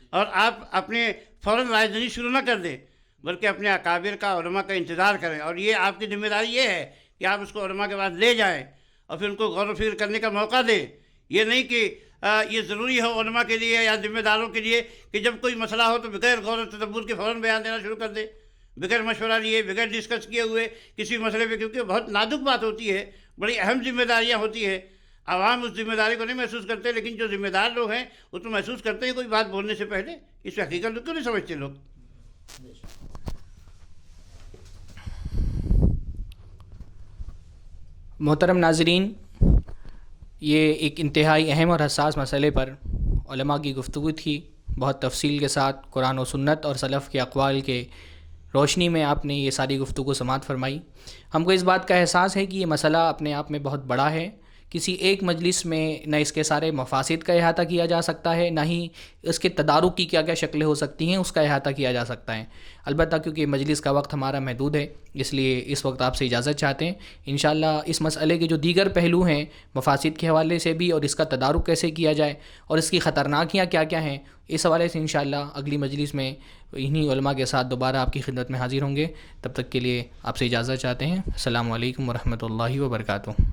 اور آپ اپنے فوراً رائے دہی شروع نہ کر دیں بلکہ اپنے اکابر کا، علماء کا انتظار کریں. اور یہ آپ کی ذمہ داری یہ ہے کہ آپ اس کو علماء کے بعد لے جائیں اور پھر ان کو غور و فکر کرنے کا موقع دیں. یہ نہیں کہ یہ ضروری ہو علماء کے لیے یا ذمہ داروں کے لیے کہ جب کوئی مسئلہ ہو تو بغیر غور و تدبر کے فوراً بیان دینا شروع کر دے، بغیر مشورہ لیے، بغیر ڈسکس کیے ہوئے کسی مسئلے پہ، کیونکہ بہت نازک بات ہوتی ہے، بڑی اہم ذمہ داریاں ہوتی ہیں. عوام اس ذمہ داری کو نہیں محسوس کرتے، لیکن جو ذمہ دار لوگ ہیں وہ تو محسوس کرتے ہیں کوئی بات بولنے سے پہلے. اس حقیقت کو کیوں نہیں سمجھتے لوگ؟ محترم ناظرین، یہ ایک انتہائی اہم اور حساس مسئلے پر علماء کی گفتگو تھی. بہت تفصیل کے ساتھ قرآن و سنت اور سلف کے اقوال کے روشنی میں آپ نے یہ ساری گفتگو سماعت فرمائی. ہم کو اس بات کا احساس ہے کہ یہ مسئلہ اپنے آپ میں بہت بڑا ہے. کسی ایک مجلس میں نہ اس کے سارے مفاسد کا احاطہ کیا جا سکتا ہے، نہ ہی اس کے تدارک کی کیا کیا شکلیں ہو سکتی ہیں اس کا احاطہ کیا جا سکتا ہے. البتہ کیونکہ مجلس کا وقت ہمارا محدود ہے، اس لیے اس وقت آپ سے اجازت چاہتے ہیں. انشاءاللہ اس مسئلے کے جو دیگر پہلو ہیں مفاسد کے حوالے سے بھی، اور اس کا تدارک کیسے کیا جائے اور اس کی خطرناکیاں کیا کیا ہیں، اس حوالے سے انشاءاللہ اگلی مجلس میں انہی علماء کے ساتھ دوبارہ آپ کی خدمت میں حاضر ہوں گے. تب تک کے لیے آپ سے اجازت چاہتے ہیں. السلام علیکم ورحمۃ اللہ وبرکاتہ.